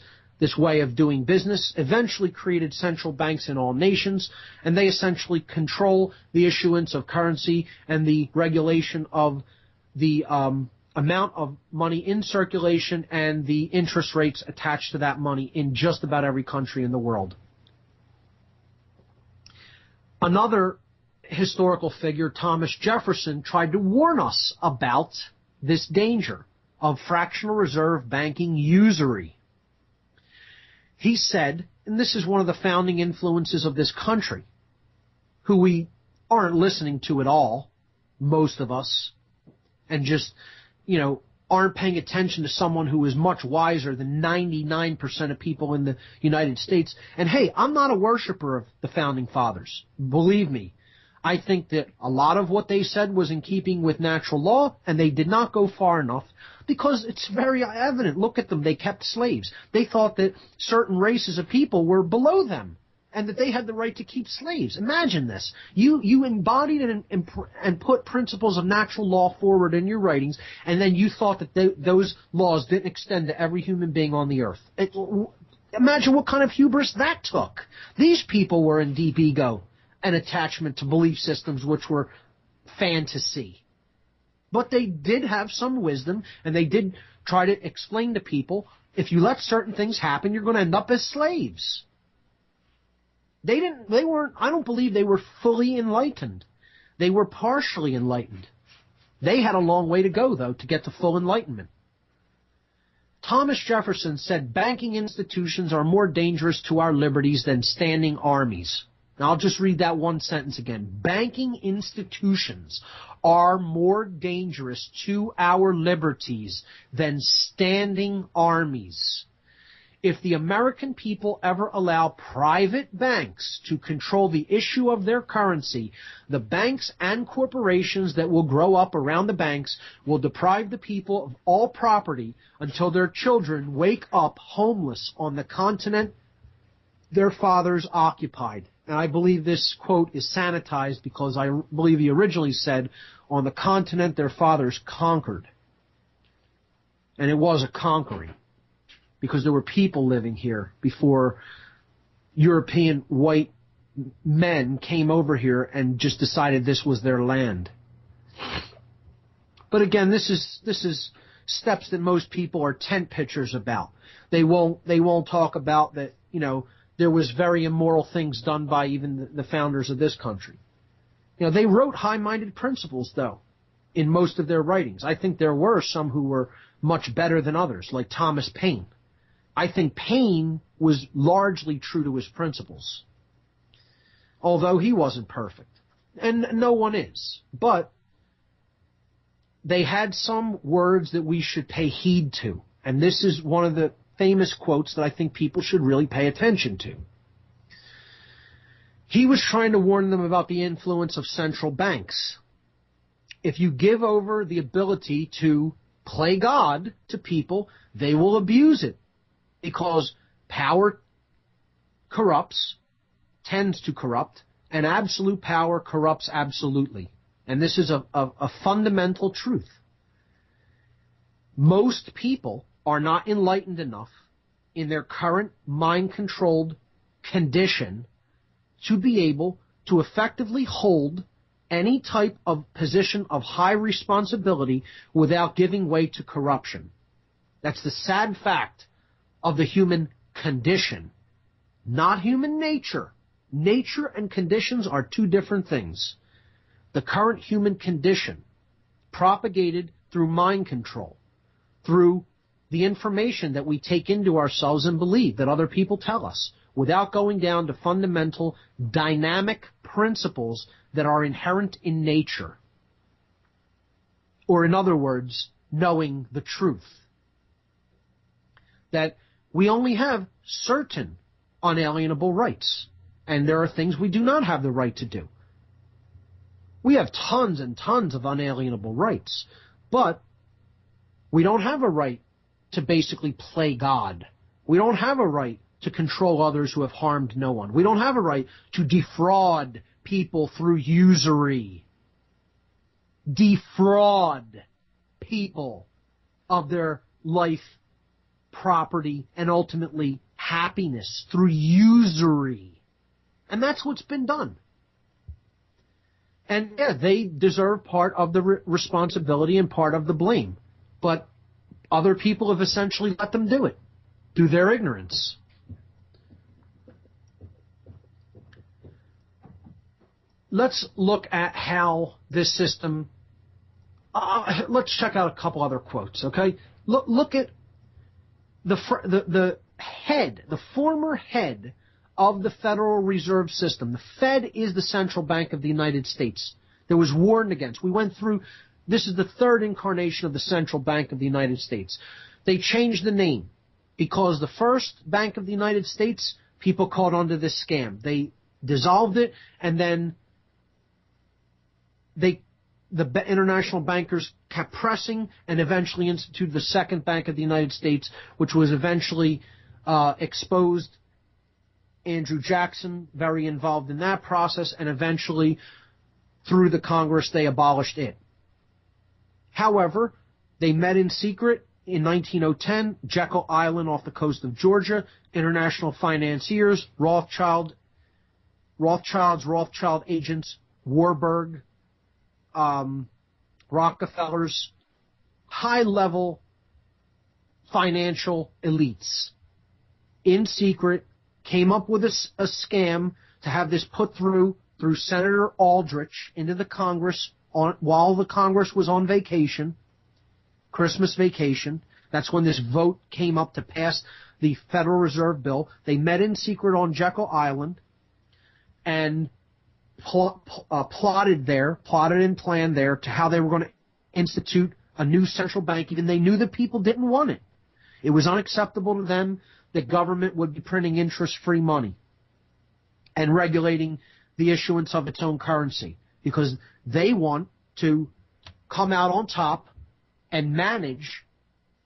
way of doing business, eventually created central banks in all nations, and they essentially control the issuance of currency and the regulation of the amount of money in circulation and the interest rates attached to that money in just about every country in the world. Another historical figure, Thomas Jefferson, tried to warn us about this danger. of fractional reserve banking usury. He said, and this is one of the founding influences of this country, who we aren't listening to at all, most of us, and just, aren't paying attention to someone who is much wiser than 99% of people in the United States. And hey, I'm not a worshiper of the founding fathers. Believe me, I think that a lot of what they said was in keeping with natural law, and they did not go far enough because it's very evident. Look at them. They kept slaves. They thought that certain races of people were below them and that they had the right to keep slaves. Imagine this. You embodied and put principles of natural law forward in your writings, and then you thought that those laws didn't extend to every human being on the earth. Imagine what kind of hubris that took. These people were in deep ego and attachment to belief systems which were fantasy. But they did have some wisdom, and they did try to explain to people, if you let certain things happen, you're going to end up as slaves. I don't believe they were fully enlightened. They were partially enlightened. They had a long way to go, though, to get to full enlightenment. Thomas Jefferson said banking institutions are more dangerous to our liberties than standing armies. Now, I'll just read that one sentence again. Banking institutions are more dangerous to our liberties than standing armies. If the American people ever allow private banks to control the issue of their currency, the banks and corporations that will grow up around the banks will deprive the people of all property until their children wake up homeless on the continent their fathers occupied. And I believe this quote is sanitized because I believe he originally said, on the continent their fathers conquered. And it was a conquering, because there were people living here before European white men came over here and just decided this was their land. But again, this is steps that most people are tent pitchers about. They won't talk about that, there was very immoral things done by even the founders of this country. They wrote high-minded principles, though, in most of their writings. I think there were some who were much better than others, like Thomas Paine. I think Paine was largely true to his principles, although he wasn't perfect, and no one is. But they had some words that we should pay heed to, and this is one of the famous quotes that I think people should really pay attention to. He was trying to warn them about the influence of central banks. If you give over the ability to play God to people, they will abuse it, because power corrupts, tends to corrupt, and absolute power corrupts absolutely. And this is a fundamental truth. Most people are not enlightened enough in their current mind-controlled condition to be able to effectively hold any type of position of high responsibility without giving way to corruption. That's the sad fact of the human condition, not human nature. Nature and conditions are two different things. The current human condition, propagated through mind control, through the information that we take into ourselves and believe that other people tell us, without going down to fundamental dynamic principles that are inherent in nature. Or in other words, knowing the truth. That we only have certain unalienable rights, and there are things we do not have the right to do. We have tons and tons of unalienable rights, but we don't have a right to basically play God. We don't have a right to control others who have harmed no one. We don't have a right to defraud people through usury. Defraud people of their life, property, and ultimately happiness through usury. And that's what's been done. And yeah, they deserve part of the responsibility and part of the blame. But other people have essentially let them do it through their ignorance. Let's look at how this system let's check out a couple other quotes, okay? Look at the head, the former head of the Federal Reserve System. The Fed is the central bank of the United States. That was warned against. We went through, this is the third incarnation of the central bank of the United States. They changed the name because the first Bank of the United States, people caught onto this scam. They dissolved it, and then the international bankers kept pressing and eventually instituted the second Bank of the United States, which was eventually exposed. Andrew Jackson, very involved in that process, and eventually, through the Congress, they abolished it. However, they met in secret in 1910, Jekyll Island off the coast of Georgia, international financiers, Rothschilds, Rothschild agents, Warburg, Rockefellers, high-level financial elites, in secret, came up with a scam to have this put through Senator Aldrich into the Congress while the Congress was on vacation, Christmas vacation. That's when this vote came up to pass the Federal Reserve Bill. They met in secret on Jekyll Island and plotted and planned there to how they were going to institute a new central bank, even they knew the people didn't want it. It was unacceptable to them that government would be printing interest-free money and regulating the issuance of its own currency because they want to come out on top and manage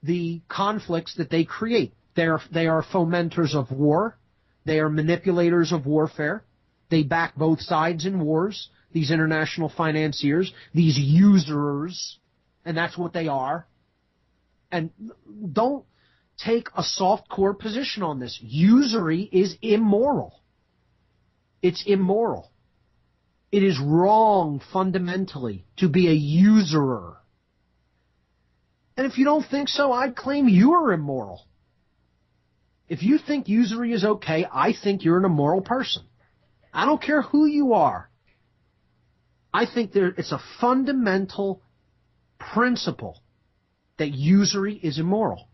the conflicts that they create. They are fomenters of war. They are manipulators of warfare. They back both sides in wars, these international financiers, these usurers, and that's what they are. And don't take a soft core position on this. Usury is immoral. It's immoral. It is wrong fundamentally to be a usurer. And if you don't think so, I'd claim you are immoral. If you think usury is okay, I think you're an immoral person. I don't care who you are. I think it's a fundamental principle that usury is immoral.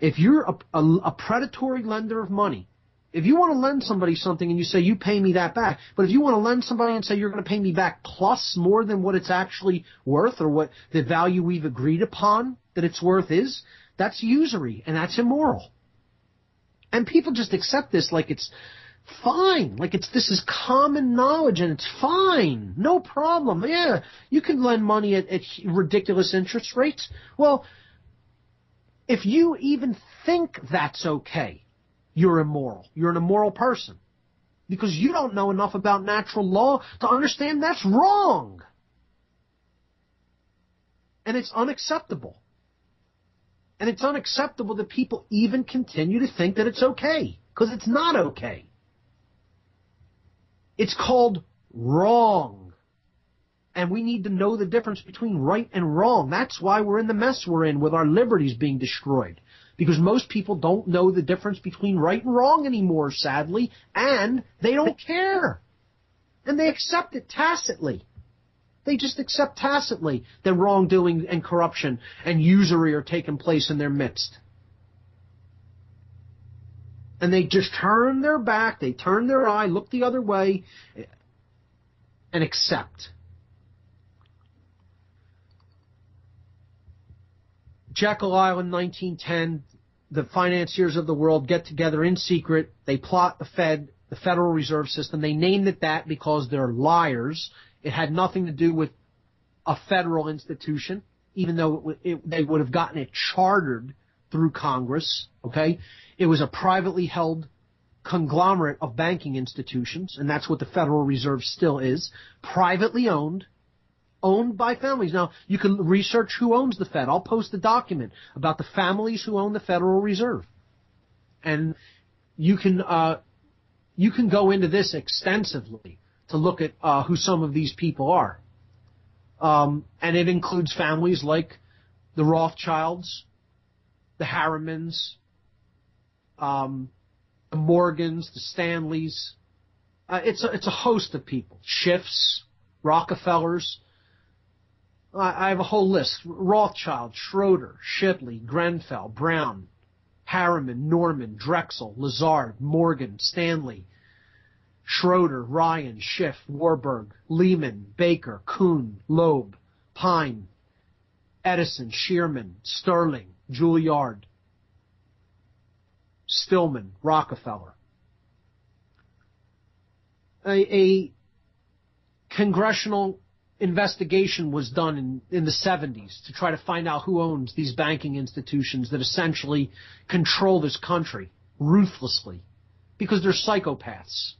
If you're a predatory lender of money, if you want to lend somebody something and you say, you pay me that back, but if you want to lend somebody and say you're going to pay me back plus more than what it's actually worth or what the value we've agreed upon that it's worth is, that's usury and that's immoral. And people just accept this like it's fine, like this is common knowledge and it's fine, no problem. Yeah, you can lend money at ridiculous interest rates. Well, if you even think that's okay, you're immoral. You're an immoral person because you don't know enough about natural law to understand that's wrong. And it's unacceptable. And it's unacceptable that people even continue to think that it's okay because it's not okay. It's called wrong. And we need to know the difference between right and wrong. That's why we're in the mess we're in with our liberties being destroyed. Because most people don't know the difference between right and wrong anymore, sadly, and they don't care. And they accept it tacitly. They just accept tacitly that wrongdoing and corruption and usury are taking place in their midst. And they just turn their back, they turn their eye, look the other way, and accept. Jekyll Island, 1910, the financiers of the world get together in secret. They plot the Fed, the Federal Reserve System. They named it that because they're liars. It had nothing to do with a federal institution, even though they would have gotten it chartered through Congress, okay? It was a privately held conglomerate of banking institutions, and that's what the Federal Reserve still is, privately owned by families. Now, you can research who owns the Fed. I'll post a document about the families who own the Federal Reserve. And you can go into this extensively to look at who some of these people are. And it includes families like the Rothschilds, the Harrimans, the Morgans, the Stanleys. It's a host of people. Schiffs, Rockefellers. I have a whole list. Rothschild, Schroeder, Shipley, Grenfell, Brown, Harriman, Norman, Drexel, Lazard, Morgan, Stanley, Schroeder, Ryan, Schiff, Warburg, Lehman, Baker, Kuhn, Loeb, Pine, Edison, Shearman, Sterling, Juilliard, Stillman, Rockefeller. A congressional investigation was done in the 70s to try to find out who owns these banking institutions that essentially control this country ruthlessly, because they're psychopaths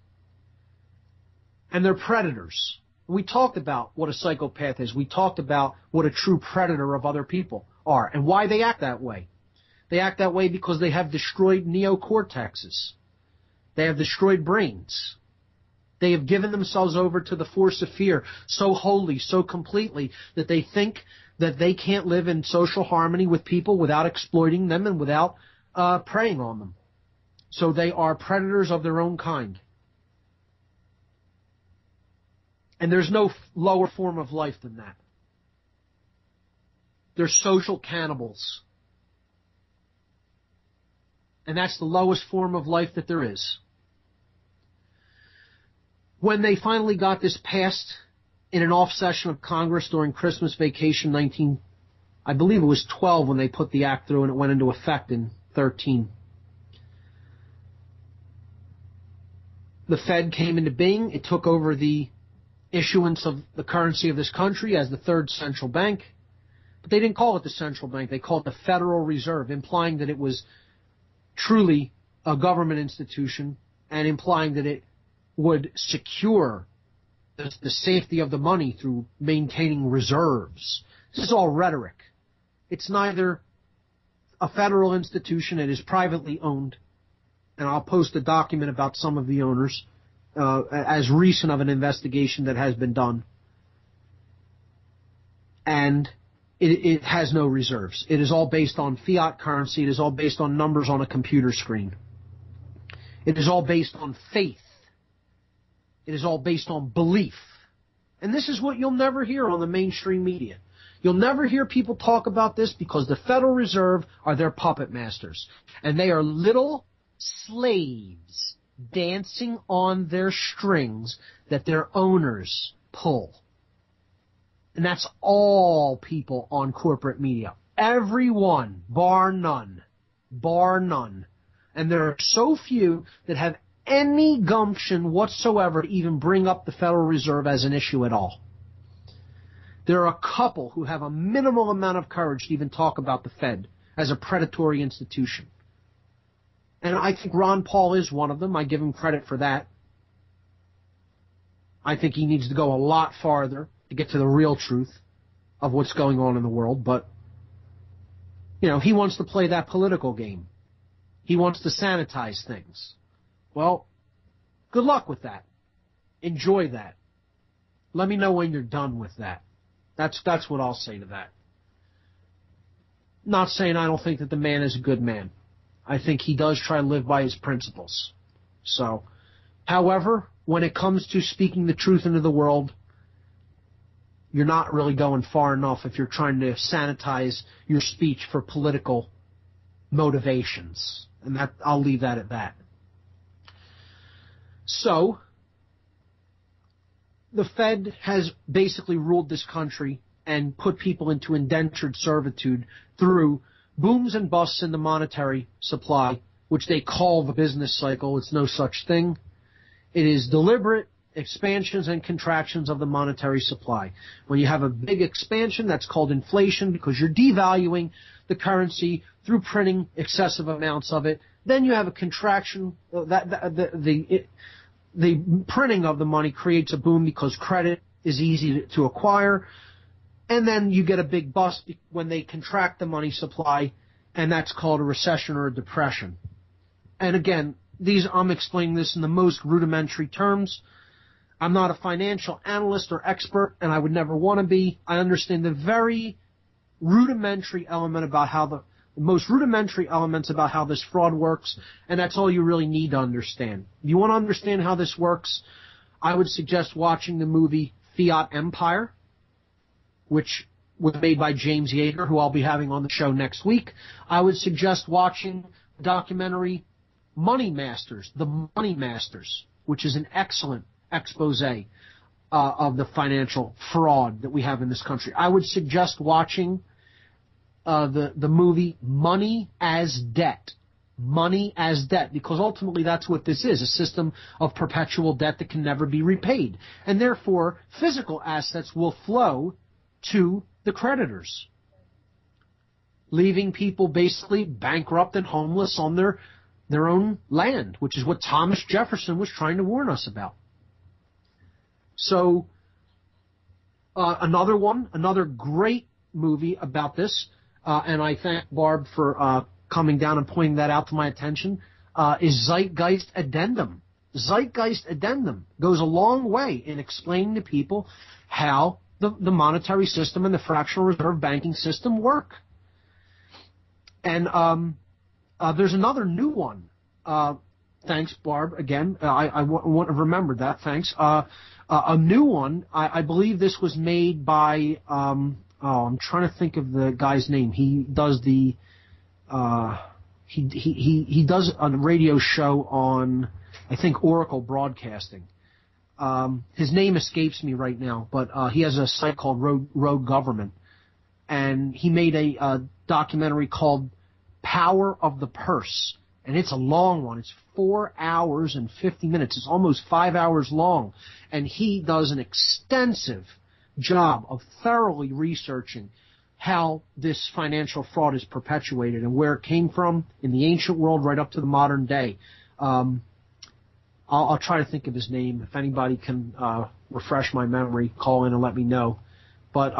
and they're predators. We talked about what a psychopath is. We talked about what a true predator of other people are and why they act that way. They act that way because they have destroyed neocortexes. They have destroyed brains. They have given themselves over to the force of fear so wholly, so completely, that they think that they can't live in social harmony with people without exploiting them and without preying on them. So they are predators of their own kind. And there's no lower form of life than that. They're social cannibals. And that's the lowest form of life that there is. When they finally got this passed in an off session of Congress during Christmas vacation I believe it was 12 when they put the act through, and it went into effect in 13. The Fed came into being. It took over the issuance of the currency of this country as the third central bank. But they didn't call it the central bank. They called it the Federal Reserve, implying that it was truly a government institution and implying that it would secure the safety of the money through maintaining reserves. This is all rhetoric. It's neither a federal institution. It is privately owned. And I'll post a document about some of the owners as recent of an investigation that has been done. And it has no reserves. It is all based on fiat currency. It is all based on numbers on a computer screen. It is all based on faith. It is all based on belief. And this is what you'll never hear on the mainstream media. You'll never hear people talk about this because the Federal Reserve are their puppet masters. And they are little slaves dancing on their strings that their owners pull. And that's all people on corporate media. Everyone, bar none. Bar none. And there are so few that have any gumption whatsoever to even bring up the Federal Reserve as an issue at all. There are a couple who have a minimal amount of courage to even talk about the Fed as a predatory institution. And I think Ron Paul is one of them. I give him credit for that. I think he needs to go a lot farther to get to the real truth of what's going on in the world. But, you know, he wants to play that political game. He wants to sanitize things. Well, good luck with that. Enjoy that. Let me know when you're done with that. That's what I'll say to that. Not saying I don't think that the man is a good man. I think he does try to live by his principles. So, however, when it comes to speaking the truth into the world, you're not really going far enough if you're trying to sanitize your speech for political motivations. And that I'll leave that at that. So, the Fed has basically ruled this country and put people into indentured servitude through booms and busts in the monetary supply, which they call the business cycle. It's no such thing. It is deliberate expansions and contractions of the monetary supply. When you have a big expansion, that's called inflation because you're devaluing the currency through printing excessive amounts of it. Then you have a contraction. The printing of the money creates a boom because credit is easy to acquire. And then you get a big bust when they contract the money supply, and that's called a recession or a depression. And again, I'm explaining this in the most rudimentary terms. I'm not a financial analyst or expert, and I would never want to be. I understand the very rudimentary element about how the most rudimentary elements about how this fraud works, and that's all you really need to understand. If you want to understand how this works, I would suggest watching the movie Fiat Empire, which was made by James Yeager, who I'll be having on the show next week. I would suggest watching the documentary Money Masters, The Money Masters, which is an excellent expose of the financial fraud that we have in this country. I would suggest watching the movie Money as Debt. Money as debt, because ultimately that's what this is, a system of perpetual debt that can never be repaid. And therefore, physical assets will flow to the creditors, leaving people basically bankrupt and homeless on their own land, which is what Thomas Jefferson was trying to warn us about. So, another great movie about this, and I thank Barb for coming down and pointing that out to my attention, is Zeitgeist Addendum. Zeitgeist Addendum goes a long way in explaining to people how the monetary system and the fractional reserve banking system work. And there's another new one. Thanks, Barb, again. I want to remember that. Thanks. A new one, I believe this was made by, I'm trying to think of the guy's name. He does the... He does a radio show on, I think, Oracle Broadcasting. His name escapes me right now, but he has a site called Road Government, and he made a documentary called Power of the Purse, and it's a long one. It's 4 hours and 50 minutes. It's almost 5 hours long, and he does an extensive job of thoroughly researching how this financial fraud is perpetuated and where it came from in the ancient world right up to the modern day. I'll try to think of his name. If anybody can refresh my memory, call in and let me know. But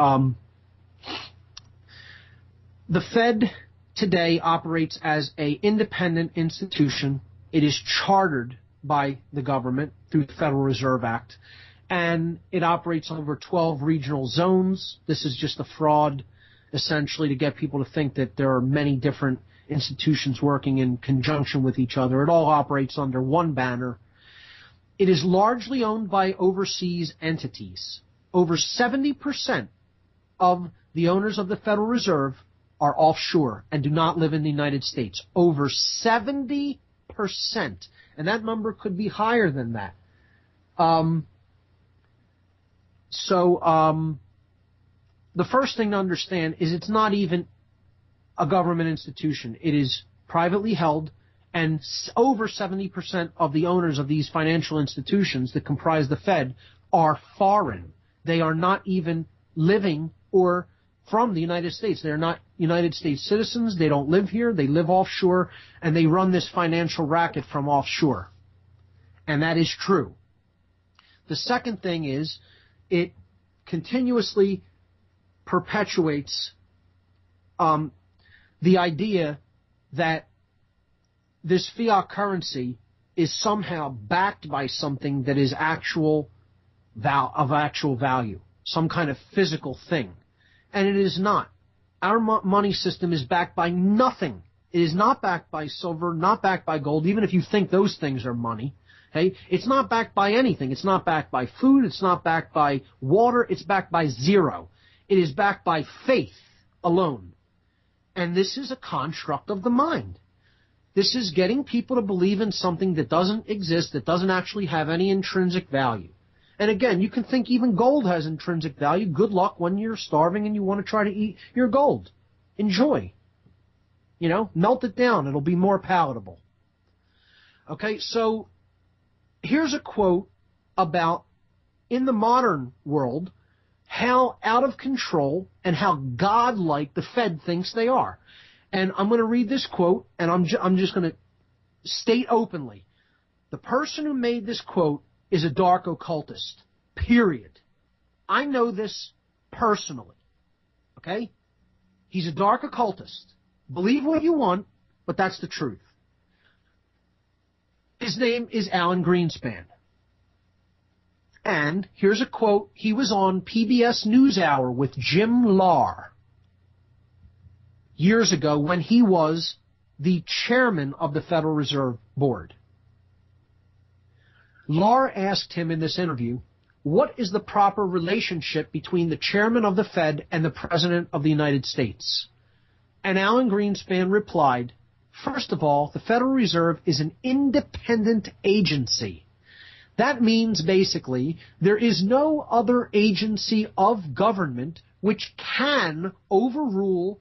the Fed today operates as an independent institution. It is chartered by the government through the Federal Reserve Act, and it operates over 12 regional zones. This is just a fraud, essentially, to get people to think that there are many different institutions working in conjunction with each other. It all operates under one banner. It is largely owned by overseas entities. Over 70% of the owners of the Federal Reserve are offshore and do not live in the United States. Over 70%. And that number could be higher than that. The first thing to understand is it's not even a government institution. It is privately held, and over 70% of the owners of these financial institutions that comprise the Fed are foreign. They are not even living or from the United States. They're not United States citizens. They don't live here. They live offshore, and they run this financial racket from offshore. And that is true. The second thing is it continuously perpetuates the idea that this fiat currency is somehow backed by something that is actual value, some kind of physical thing. And it is not. Our money system is backed by nothing. It is not backed by silver, not backed by gold, even if you think those things are money. Okay? It's not backed by anything. It's not backed by food. It's not backed by water. It's backed by zero. It is backed by faith alone. And this is a construct of the mind. This is getting people to believe in something that doesn't exist, that doesn't actually have any intrinsic value. And again, you can think even gold has intrinsic value. Good luck when you're starving and you want to try to eat your gold. Enjoy. Melt it down. It'll be more palatable. Okay, so here's a quote about, in the modern world, how out of control and how godlike the Fed thinks they are. And I'm going to read this quote, and I'm just going to state openly. The person who made this quote is a dark occultist, period. I know this personally, okay? He's a dark occultist. Believe what you want, but that's the truth. His name is Alan Greenspan. And here's a quote. He was on PBS NewsHour with Jim Lahr years ago when he was the chairman of the Federal Reserve Board. Lahr asked him in this interview, what is the proper relationship between the chairman of the Fed and the President of the United States? And Alan Greenspan replied, first of all, the Federal Reserve is an independent agency. That means basically there is no other agency of government which can overrule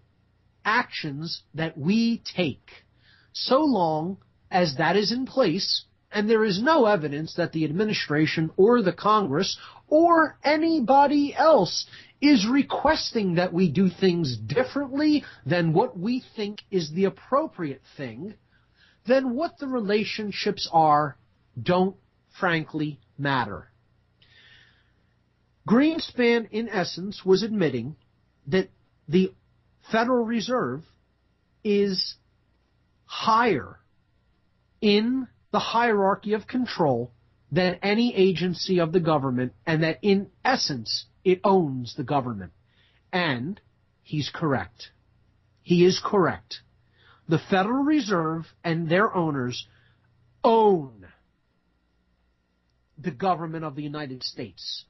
actions that we take, so long as that is in place and there is no evidence that the administration or the Congress or anybody else is requesting that we do things differently than what we think is the appropriate thing. Then what the relationships are don't frankly matter. Greenspan, in essence, was admitting that the Federal Reserve is higher in the hierarchy of control than any agency of the government, and that in essence it owns the government. And he's correct. He is correct. The Federal Reserve and their owners own the government of the United States.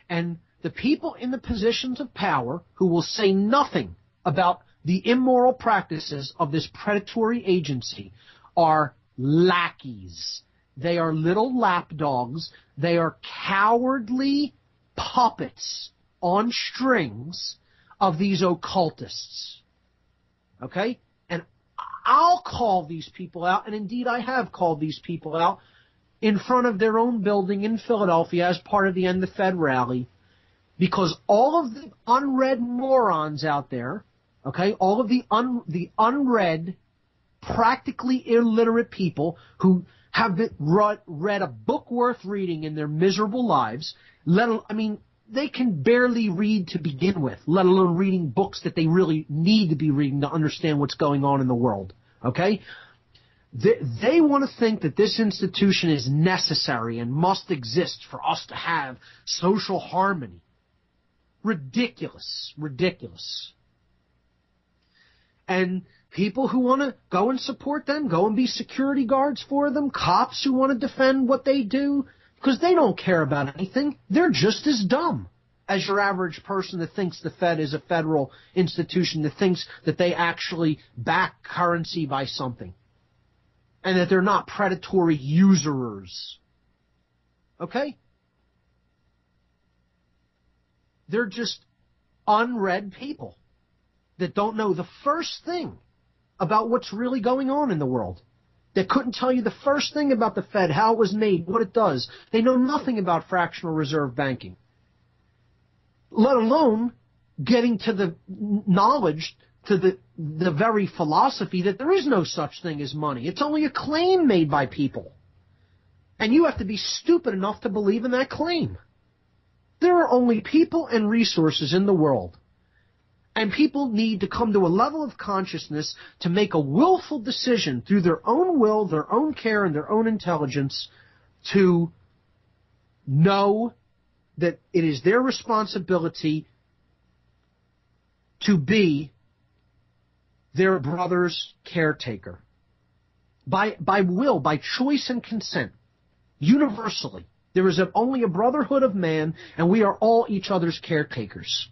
And the people in the positions of power who will say nothing about the immoral practices of this predatory agency are lackeys. They are little lapdogs. They are cowardly puppets on strings of these occultists. Okay? And I'll call these people out, and indeed I have called these people out in front of their own building in Philadelphia as part of the End the Fed rally, because all of the unread morons out there, okay, all of the unread, practically illiterate people who have read a book worth reading in their miserable lives, they can barely read to begin with, let alone reading books that they really need to be reading to understand what's going on in the world, okay? They want to think that this institution is necessary and must exist for us to have social harmony. Ridiculous. Ridiculous. And people who want to go and support them, go and be security guards for them, cops who want to defend what they do, because they don't care about anything. They're just as dumb as your average person that thinks the Fed is a federal institution, that thinks that they actually back currency by something, and that they're not predatory usurers. Okay? They're just unread people that don't know the first thing about what's really going on in the world. They couldn't tell you the first thing about the Fed, how it was made, what it does. They know nothing about fractional reserve banking, let alone getting to the knowledge, to the very philosophy that there is no such thing as money. It's only a claim made by people. And you have to be stupid enough to believe in that claim. There are only people and resources in the world. And people need to come to a level of consciousness to make a willful decision through their own will, their own care, and their own intelligence to know that it is their responsibility to be their brother's caretaker. By will, by choice and consent, universally. There is only a brotherhood of man, and we are all each other's caretakers.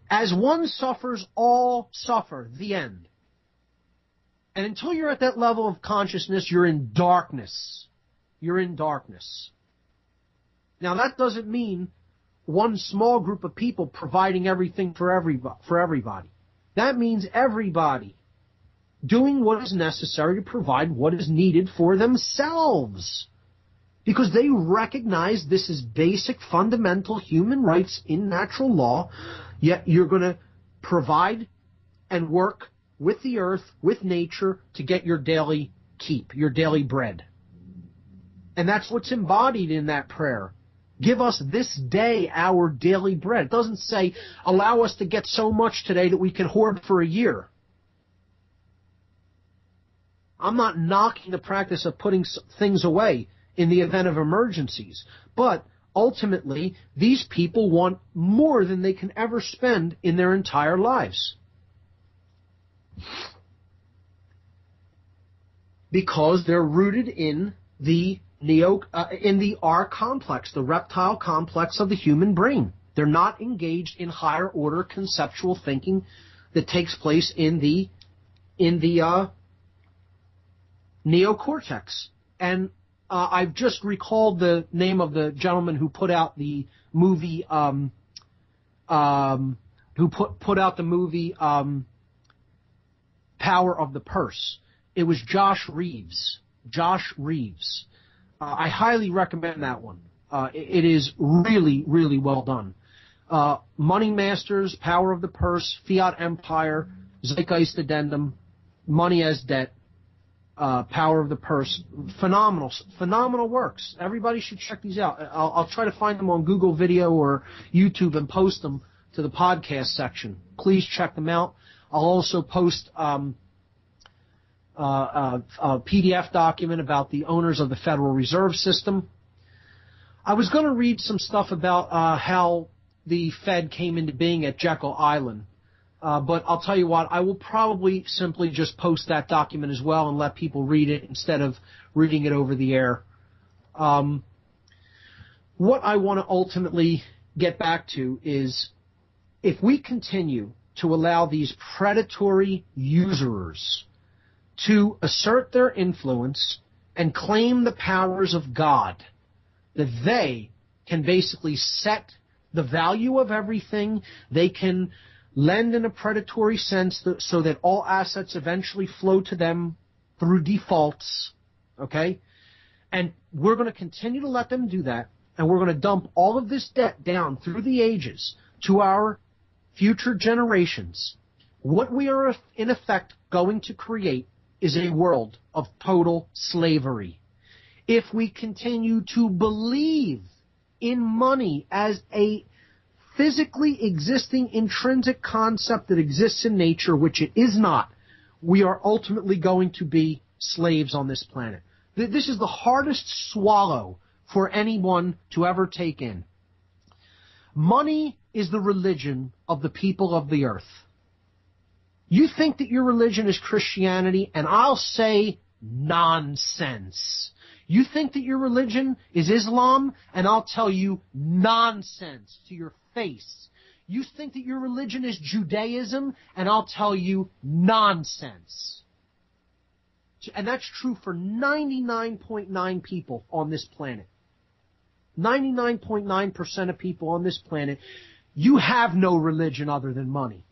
As one suffers, all suffer. The end. And until you're at that level of consciousness, you're in darkness. You're in darkness. Now, that doesn't mean one small group of people providing everything for everybody. That means everybody doing what is necessary to provide what is needed for themselves. Because they recognize this is basic, fundamental human rights in natural law, yet you're going to provide and work with the earth, with nature, to get your daily keep, your daily bread. And that's what's embodied in that prayer. Give us this day our daily bread. It doesn't say, allow us to get so much today that we can hoard for a year. I'm not knocking the practice of putting things away in the event of emergencies. But ultimately, these people want more than they can ever spend in their entire lives. Because they're rooted in the in the R complex, the reptile complex of the human brain. They're not engaged in higher order conceptual thinking that takes place in the neocortex. And I've just recalled the name of the gentleman who put out the movie Power of the Purse. It was Josh Reeves. I highly recommend that one. It is really, really well done. Money Masters, Power of the Purse, Fiat Empire, Zeitgeist Addendum, Money as Debt, Power of the Purse. Phenomenal works. Everybody should check these out. I'll try to find them on Google Video or YouTube and post them to the podcast section. Please check them out. I'll also post a PDF document about the owners of the Federal Reserve System. I was going to read some stuff about how the Fed came into being at Jekyll Island, but I'll tell you what, I will probably simply just post that document as well and let people read it instead of reading it over the air. What I want to ultimately get back to is, if we continue to allow these predatory usurers to assert their influence and claim the powers of God, that they can basically set the value of everything, they can lend in a predatory sense so that all assets eventually flow to them through defaults, okay? And we're going to continue to let them do that, and we're going to dump all of this debt down through the ages to our future generations. What we are in effect going to create is a world of total slavery. If we continue to believe in money as a physically existing intrinsic concept that exists in nature, which it is not, we are ultimately going to be slaves on this planet. This is the hardest swallow for anyone to ever take in. Money is the religion of the people of the earth. You think that your religion is Christianity, and I'll say nonsense. You think that your religion is Islam, and I'll tell you nonsense to your face. You think that your religion is Judaism, and I'll tell you nonsense. And that's true for 99.9 people on this planet. 99.9% of people on this planet, you have no religion other than money.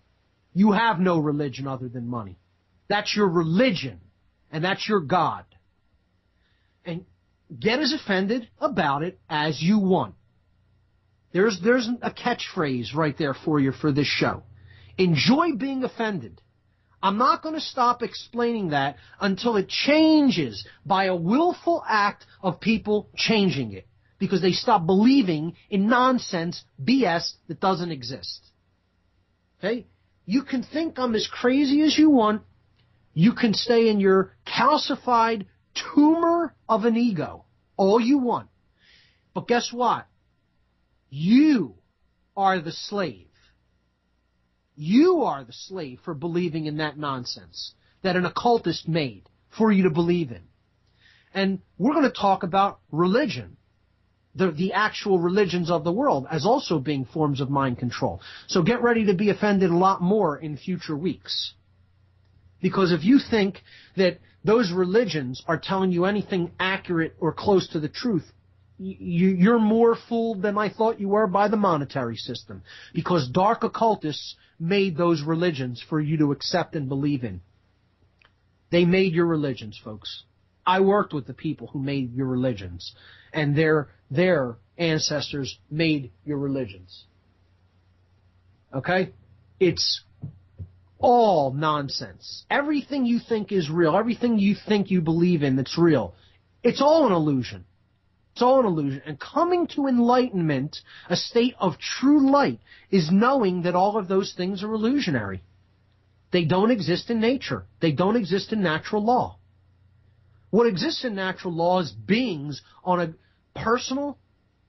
You have no religion other than money. That's your religion, and that's your God. And get as offended about it as you want. There's a catchphrase right there for you for this show. Enjoy being offended. I'm not going to stop explaining that until it changes by a willful act of people changing it, because they stop believing in nonsense, BS that doesn't exist. Okay? You can think I'm as crazy as you want. You can stay in your calcified tumor of an ego all you want. But guess what? You are the slave. You are the slave for believing in that nonsense that an occultist made for you to believe in. And we're going to talk about religion, the actual religions of the world, as also being forms of mind control. So get ready to be offended a lot more in future weeks. Because if you think that those religions are telling you anything accurate or close to the truth, you're more fooled than I thought you were by the monetary system. Because dark occultists made those religions for you to accept and believe in. They made your religions, folks. I worked with the people who made your religions, and their ancestors made your religions. Okay? It's all nonsense. Everything you think is real, everything you think you believe in that's real, it's all an illusion. It's all an illusion. And coming to enlightenment, a state of true light, is knowing that all of those things are illusionary. They don't exist in nature. They don't exist in natural law. What exists in natural law is beings on a personal,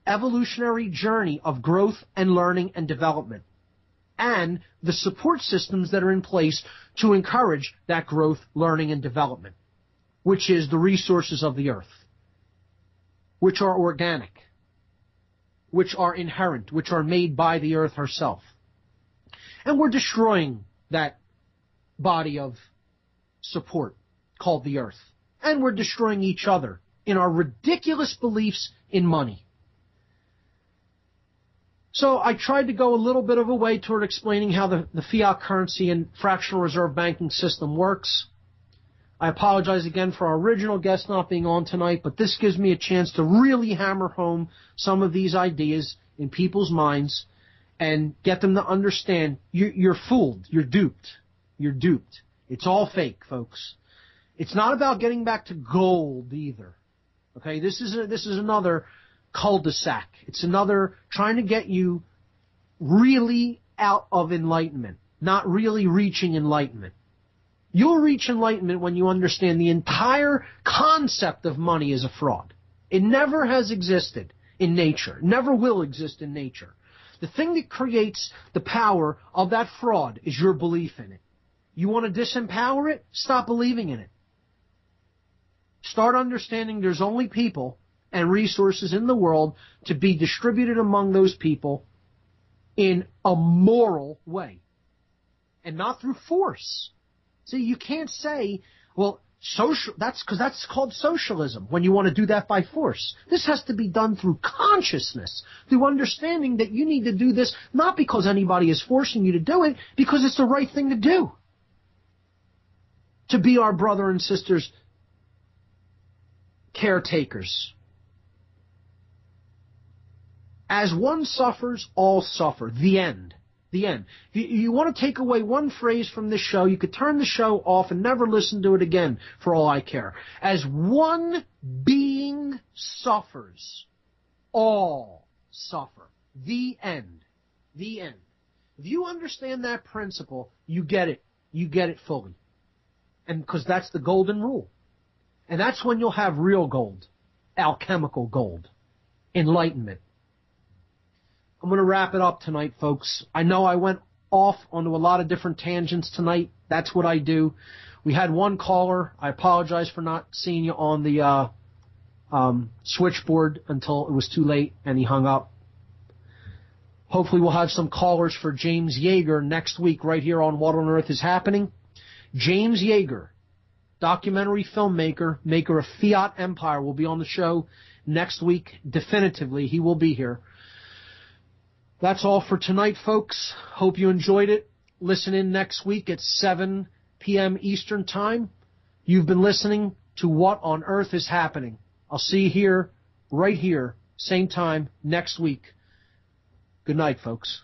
evolutionary journey of growth and learning and development, and the support systems that are in place to encourage that growth, learning, and development, which is the resources of the earth. which are organic, which are inherent, which are made by the earth herself. And we're destroying that body of support called the earth. And we're destroying each other in our ridiculous beliefs in money. So I tried to go a little bit of a way toward explaining how the fiat currency and fractional reserve banking system works. I apologize again for our original guest not being on tonight, but this gives me a chance to really hammer home some of these ideas in people's minds and get them to understand you're fooled, you're duped, you're duped. It's all fake, folks. It's not about getting back to gold either. Okay, this is another cul-de-sac. It's another trying to get you really out of enlightenment, not really reaching enlightenment. You'll reach enlightenment when you understand the entire concept of money is a fraud. It never has existed in nature, never will exist in nature. The thing that creates the power of that fraud is your belief in it. You want to disempower it? Stop believing in it. Start understanding there's only people and resources in the world to be distributed among those people in a moral way and not through force. See, you can't say, well, that's because that's called socialism when you want to do that by force. This has to be done through consciousness, through understanding that you need to do this not because anybody is forcing you to do it, because it's the right thing to do. To be our brother and sisters' caretakers. As one suffers, all suffer. The end. The end. If you want to take away one phrase from this show, you could turn the show off and never listen to it again, for all I care. As one being suffers, all suffer. The end. The end. If you understand that principle, you get it. You get it fully. And because that's the golden rule. And that's when you'll have real gold, alchemical gold, enlightenment. I'm going to wrap it up tonight, folks. I know I went off onto a lot of different tangents tonight. That's what I do. We had one caller. I apologize for not seeing you on the switchboard until it was too late and he hung up. Hopefully we'll have some callers for James Yeager next week right here on What on Earth is Happening. James Yeager, documentary filmmaker, maker of Fiat Empire, will be on the show next week. Definitively, he will be here. That's all for tonight, folks. Hope you enjoyed it. Listen in next week at 7 p.m. Eastern Time. You've been listening to What on Earth is Happening. I'll see you here, right here, same time, next week. Good night, folks.